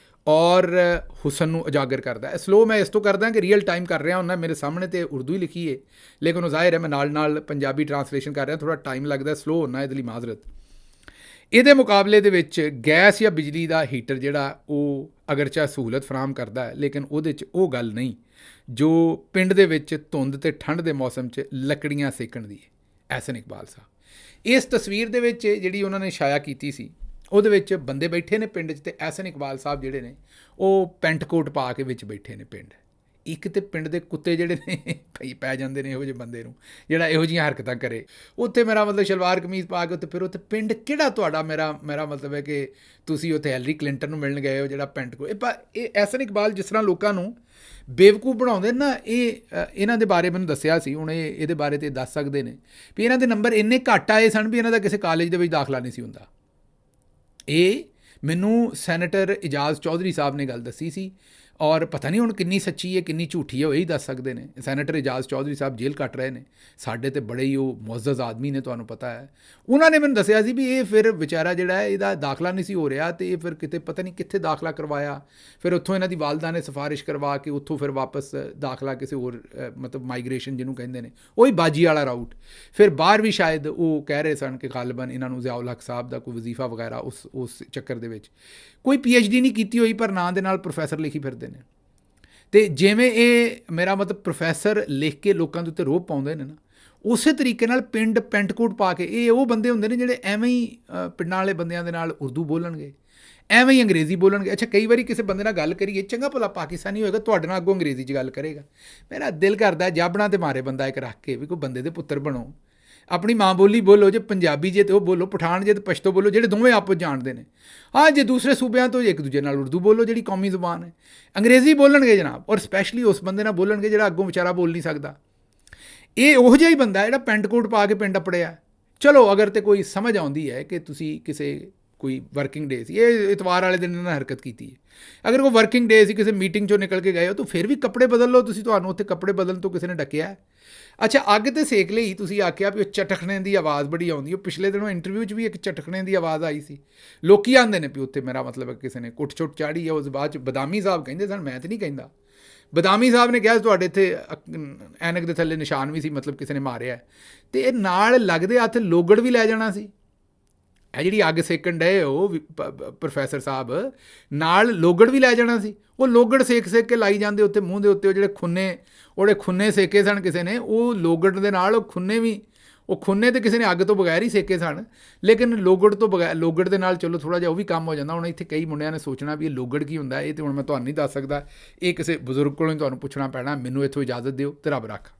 ਔਰ ਹੁਸਨ ਨੂੰ ਉਜਾਗਰ ਕਰਦਾ ਹੈ। ਸਲੋ ਮੈਂ ਇਸ ਤੋਂ ਕਰਦਾ ਕਿ ਰੀਅਲ ਟਾਈਮ ਕਰ ਰਿਹਾ ਹੁੰਦਾ, ਮੇਰੇ ਸਾਹਮਣੇ ਤੇ ਉਰਦੂ ਹੀ ਲਿਖੀ ਹੈ, ਲੇਕਿਨ ਉਹ ਜ਼ਾਹਿਰ ਹੈ ਮੈਂ ਨਾਲ ਪੰਜਾਬੀ ਟਰਾਂਸਲੇਸ਼ਨ ਕਰ ਰਿਹਾ, ਥੋੜ੍ਹਾ ਟਾਈਮ ਲੱਗਦਾ, ਸਲੋ ਹੁੰਦਾ, ਇਹਦੇ ਲਈ ਮਾਜ਼ਰਤ। ਇਹਦੇ ਮੁਕਾਬਲੇ ਦੇ ਵਿੱਚ ਗੈਸ ਜਾਂ ਬਿਜਲੀ ਦਾ ਹੀਟਰ ਜਿਹੜਾ ਉਹ ਅਗਰਚਾ ਸਹੂਲਤ ਫਰਾਹਮ ਕਰਦਾ ਹੈ, ਲੇਕਿਨ ਉਹਦੇ 'ਚ ਉਹ ਗੱਲ ਨਹੀਂ ਜੋ ਪਿੰਡ ਦੇ ਵਿੱਚ ਧੁੰਦ ਅਤੇ ਠੰਡ ਦੇ ਮੌਸਮ 'ਚ ਲੱਕੜੀਆਂ ਸੇਕਣ ਦੀ ਹੈ। ਅਹਿਸਨ ਇਕਬਾਲ ਸਾਹਿਬ ਇਸ ਤਸਵੀਰ ਦੇ ਵਿੱਚ ਜਿਹੜੀ ਉਹਨਾਂ ਨੇ ਛਾਇਆ ਕੀਤੀ ਸੀ, ਉਹਦੇ ਵਿੱਚ ਬੰਦੇ ਬੈਠੇ ਨੇ ਪਿੰਡ 'ਚ, ਅਤੇ ਅਹਿਸਨ ਇਕਬਾਲ ਸਾਹਿਬ ਜਿਹੜੇ ਨੇ ਉਹ ਪੈਂਟ ਕੋਟ ਪਾ ਕੇ ਵਿੱਚ ਬੈਠੇ ਨੇ ਪਿੰਡ। ਇੱਕ ਤਾਂ ਪਿੰਡ ਦੇ ਕੁੱਤੇ ਜਿਹੜੇ ਨੇ ਕਈ ਪੈ ਜਾਂਦੇ ਨੇ ਇਹੋ ਜਿਹੇ ਬੰਦੇ ਨੂੰ ਜਿਹੜਾ ਇਹੋ ਜਿਹੀਆਂ ਹਰਕਤਾਂ ਕਰੇ। ਉੱਥੇ ਮੇਰਾ ਮਤਲਬ ਸ਼ਲਵਾਰ ਕਮੀਜ਼ ਪਾ ਕੇ ਉੱਥੇ ਫਿਰ ਉੱਥੇ ਪਿੰਡ ਕਿਹੜਾ ਤੁਹਾਡਾ, ਮੇਰਾ ਮਤਲਬ ਹੈ ਕਿ ਤੁਸੀਂ ਉੱਥੇ ਹੈਲਰੀ ਕਲਿੰਟਨ ਨੂੰ ਮਿਲਣ ਗਏ ਹੋ ਜਿਹੜਾ ਪੈਂਟ ਕੋਟ। ਇਹ ਅਹਿਸਨ ਇਕਬਾਲ ਜਿਸ ਤਰ੍ਹਾਂ ਲੋਕਾਂ ਨੂੰ ਬੇਵਕੂਫ ਬਣਾਉਂਦੇ ਨਾ, ਇਹਨਾਂ ਦੇ ਬਾਰੇ ਮੈਨੂੰ ਦੱਸਿਆ ਸੀ, ਹੁਣ ਇਹਦੇ ਬਾਰੇ ਤੇ ਦੱਸ ਸਕਦੇ ਨੇ ਵੀ ਇਹਨਾਂ ਦੇ ਨੰਬਰ ਇੰਨੇ ਘੱਟ ਆਏ ਸਨ ਵੀ ਇਹਨਾਂ ਦਾ ਕਿਸੇ ਕਾਲਜ ਦੇ ਵਿੱਚ ਦਾਖਲਾ ਨਹੀਂ ਸੀ ਹੁੰਦਾ। ਇਹ ਮੈਨੂੰ ਸੈਨੇਟਰ ਇਜਾਜ਼ ਚੌਧਰੀ ਸਾਹਿਬ ਨੇ ਗੱਲ ਦੱਸੀ ਸੀ, ਔਰ ਪਤਾ ਨਹੀਂ ਹੁਣ ਕਿੰਨੀ ਸੱਚੀ ਹੈ ਕਿੰਨੀ ਝੂਠੀ ਹੈ, ਉਹ ਇਹੀ ਦੱਸ ਸਕਦੇ ਨੇ। ਸੈਨੇਟਰ ਇਜਾਜ਼ ਚੌਧਰੀ ਸਾਹਿਬ ਜੇਲ੍ਹ ਕੱਟ ਰਹੇ ਨੇ, ਸਾਡੇ ਤੇ ਬੜੇ ਹੀ ਉਹ ਮੁਅੱਜ਼ਜ਼ ਆਦਮੀ ਨੇ, ਤੁਹਾਨੂੰ ਪਤਾ ਹੈ। ਉਹਨਾਂ ਨੇ ਮੈਨੂੰ ਦੱਸਿਆ ਸੀ ਵੀ ਇਹ ਫਿਰ ਵਿਚਾਰਾ ਜਿਹੜਾ ਹੈ ਇਹਦਾ ਦਾਖਲਾ ਨਹੀਂ ਸੀ ਹੋ ਰਿਹਾ, ਅਤੇ ਇਹ ਫਿਰ ਕਿਤੇ ਪਤਾ ਨਹੀਂ ਕਿੱਥੇ ਦਾਖਲਾ ਕਰਵਾਇਆ, ਫਿਰ ਉੱਥੋਂ ਇਹਨਾਂ ਦੀ ਵਾਲਦਾ ਨੇ ਸਿਫਾਰਿਸ਼ ਕਰਵਾ ਕੇ ਉੱਥੋਂ ਫਿਰ ਵਾਪਸ ਦਾਖਲਾ ਕਿਸੇ ਹੋਰ ਮਤਲਬ ਮਾਈਗ੍ਰੇਸ਼ਨ ਜਿਹਨੂੰ ਕਹਿੰਦੇ ਨੇ, ਉਹੀ ਬਾਜੀ ਵਾਲਾ ਰਾਊਟ, ਫਿਰ ਬਾਹਰ ਵੀ ਸ਼ਾਇਦ ਉਹ ਕਹਿ ਰਹੇ ਸਨ ਕਿ ਗਾਲਬਨ ਇਹਨਾਂ ਨੂੰ ਜ਼ਿਆਉਲ ਹਕ ਸਾਹਿਬ ਦਾ ਕੋਈ ਵਜ਼ੀਫਾ ਵਗੈਰਾ ਉਸ ਚੱਕਰ ਦੇ ਵਿੱਚ। ਕੋਈ PhD ਨਹੀਂ ਕੀਤੀ ਹੋਈ, ਪਰ ਨਾਂ ਦੇ ਨਾਲ ਪ੍ਰੋਫੈਸਰ ਲਿਖੀ ਫਿਰਦੇ ਨੇ। ਅਤੇ ਜਿਵੇਂ ਇਹ ਮੇਰਾ ਮਤਲਬ ਪ੍ਰੋਫੈਸਰ ਲਿਖ ਕੇ ਲੋਕਾਂ ਦੇ ਉੱਤੇ ਰੋਹਬ ਪਾਉਂਦੇ ਨੇ ਨਾ, ਉਸੇ ਤਰੀਕੇ ਨਾਲ ਪਿੰਡ ਪੈਂਟ ਕੋਟ ਪਾ ਕੇ ਇਹ ਉਹ ਬੰਦੇ ਹੁੰਦੇ ਨੇ ਜਿਹੜੇ ਐਵੇਂ ਹੀ ਪਿੰਡਾਂ ਵਾਲੇ ਬੰਦਿਆਂ ਦੇ ਨਾਲ ਉਰਦੂ ਬੋਲਣਗੇ, ਐਵੇਂ ਹੀ ਅੰਗਰੇਜ਼ੀ ਬੋਲਣਗੇ। ਅੱਛਾ, ਕਈ ਵਾਰੀ ਕਿਸੇ ਬੰਦੇ ਨਾਲ ਗੱਲ ਕਰੀਏ, ਚੰਗਾ ਭਲਾ ਪਾਕਿਸਤਾਨੀ ਹੋਏਗਾ, ਤੁਹਾਡੇ ਨਾਲ ਅੱਗੋਂ ਅੰਗਰੇਜ਼ੀ 'ਚ ਗੱਲ ਕਰੇਗਾ। ਮੇਰਾ ਦਿਲ ਕਰਦਾ ਜਾਬਣਾ ਤੇ ਮਾਰੇ ਬੰਦਾ ਇੱਕ ਰੱਖ ਕੇ ਵੀ ਕੋਈ ਬੰਦੇ ਦੇ ਪੁੱਤਰ ਬਣੋ, ਆਪਣੀ ਮਾਂ ਬੋਲੀ ਬੋਲੋ, ਜੇ ਪੰਜਾਬੀ ਜੇ ਤੇ ਉਹ ਬੋਲੋ, ਪਠਾਨ ਜੇ ਤੇ ਪਸ਼ਤੋ ਬੋਲੋ, ਜਿਹੜੇ ਦੋਵੇਂ ਆਪਸ ਜਾਣਦੇ ਨੇ। ਹਾਂ, ਜੇ ਦੂਸਰੇ ਸੂਬਿਆਂ ਤੋਂ ਇੱਕ ਦੂਜੇ ਨਾਲ ਉਰਦੂ ਬੋਲੋ ਜਿਹੜੀ ਕੌਮੀ ਜ਼ੁਬਾਨ ਹੈ। ਅੰਗਰੇਜ਼ੀ ਬੋਲਣਗੇ ਜਨਾਬ, ਔਰ ਸਪੈਸ਼ਲੀ ਉਸ ਬੰਦੇ ਨਾਲ ਬੋਲਣਗੇ ਜਿਹੜਾ ਅੱਗੋਂ ਵਿਚਾਰਾ ਬੋਲ ਨਹੀਂ ਸਕਦਾ। ਇਹ ਉਹੋ ਜਿਹਾ ਹੀ ਬੰਦਾ ਜਿਹੜਾ ਪੈਂਟ ਕੋਟ ਪਾ ਕੇ ਪਿੰਡ ਅਪੜਿਆ। ਚਲੋ ਅਗਰ ਤੇ ਕੋਈ ਸਮਝ ਆਉਂਦੀ ਹੈ ਕਿ ਤੁਸੀਂ ਕਿਸੇ ਕੋਈ ਵਰਕਿੰਗ ਡੇ ਸੀ, ਇਹ ਇਤਵਾਰ ਵਾਲੇ ਦਿਨ ਇਹਨਾਂ ਹਰਕਤ ਕੀਤੀ ਹੈ, ਅਗਰ ਕੋਈ ਵਰਕਿੰਗ ਡੇ ਸੀ, ਕਿਸੇ ਮੀਟਿੰਗ 'ਚੋਂ ਨਿਕਲ ਕੇ ਗਏ ਹੋ ਤਾਂ ਫਿਰ ਵੀ ਕੱਪੜੇ ਬਦਲ ਲਓ ਤੁਸੀਂ, ਤੁਹਾਨੂੰ ਉੱਥੇ ਕੱਪੜੇ ਬਦਲਣ ਤੋਂ ਕਿਸੇ ਨੇ ਡੱਕਿਆ। ਅੱਛਾ, ਅੱਗ ਤੇ ਸੇਕ ਲਈ ਤੁਸੀਂ ਆਖਿਆ ਵੀ ਉਹ ਚਟਖਣੇ ਦੀ ਆਵਾਜ਼ ਬੜੀ ਆਉਂਦੀ, ਉਹ ਪਿਛਲੇ ਦਿਨੋਂ ਇੰਟਰਵਿਊ 'ਚ ਵੀ ਇੱਕ ਚਟਖਣੇ ਦੀ ਆਵਾਜ਼ ਆਈ ਸੀ। ਲੋਕੀ ਆਉਂਦੇ ਨੇ ਵੀ ਉੱਥੇ ਮੇਰਾ ਮਤਲਬ ਕਿਸੇ ਨੇ ਕੁੱਟ ਚੁੱਟ ਚਾੜੀ ਹੈ। ਉਸ ਬਾਅਦ 'ਚ ਬਦਾਮੀ ਸਾਹਿਬ ਕਹਿੰਦੇ ਸਨ, ਮੈਂ ਤਾਂ ਨਹੀਂ ਕਹਿੰਦਾ, ਬਦਾਮੀ ਸਾਹਿਬ ਨੇ ਕਿਹਾ ਤੁਹਾਡੇ ਇੱਥੇ ਐਨਕ ਦੇ ਥੱਲੇ ਨਿਸ਼ਾਨ ਵੀ ਸੀ, ਮਤਲਬ ਕਿਸੇ ਨੇ ਮਾਰਿਆ, ਅਤੇ ਇਹ ਨਾਲ ਲੱਗਦੇ ਹੱਥ ਲੋਗੜ ਵੀ ਲੈ ਜਾਣਾ ਸੀ। ਇਹ ਜਿਹੜੀ ਅੱਗ ਸੇਕਣ ਡਏ ਉਹ ਪ੍ਰੋਫੈਸਰ ਸਾਹਿਬ ਨਾਲ ਲੋਗੜ ਵੀ ਲੈ ਜਾਣਾ ਸੀ। ਉਹ ਲੋਗੜ ਸੇਕ ਕੇ ਲਾਈ ਜਾਂਦੇ ਉੱਤੇ ਮੂੰਹ ਦੇ ਉੱਤੇ, ਉਹ ਜਿਹੜੇ ਖੁੰਨੇ ਸੇਕੇ ਸਨ ਕਿਸੇ ਨੇ, ਉਹ ਲੋਗੜ ਦੇ ਨਾਲ ਉਹ ਖੁੰਨੇ ਤੇ ਕਿਸੇ ਨੇ ਅੱਗ ਤੋਂ ਬਗੈਰ ਹੀ ਸੇਕੇ ਸਨ, ਲੇਕਿਨ ਲੋਗੜ ਦੇ ਨਾਲ ਚਲੋ ਥੋੜ੍ਹਾ ਜਿਹਾ ਉਹ ਵੀ ਕੰਮ ਹੋ ਜਾਂਦਾ। ਹੁਣ ਇੱਥੇ ਕਈ ਮੁੰਡਿਆਂ ਨੇ ਸੋਚਣਾ ਵੀ ਇਹ ਲੋਗੜ ਕੀ ਹੁੰਦਾ, ਇਹ ਤਾਂ ਹੁਣ ਮੈਂ ਤੁਹਾਨੂੰ ਨਹੀਂ ਦੱਸ ਸਕਦਾ, ਇਹ ਕਿਸੇ ਬਜ਼ੁਰਗ ਕੋਲੋਂ ਹੀ ਤੁਹਾਨੂੰ ਪੁੱਛਣਾ ਪੈਣਾ। ਮੈਨੂੰ ਇੱਥੋਂ ਇਜਾਜ਼ਤ ਦਿਓ ਤੇ ਰੱਬ ਰੱਖ।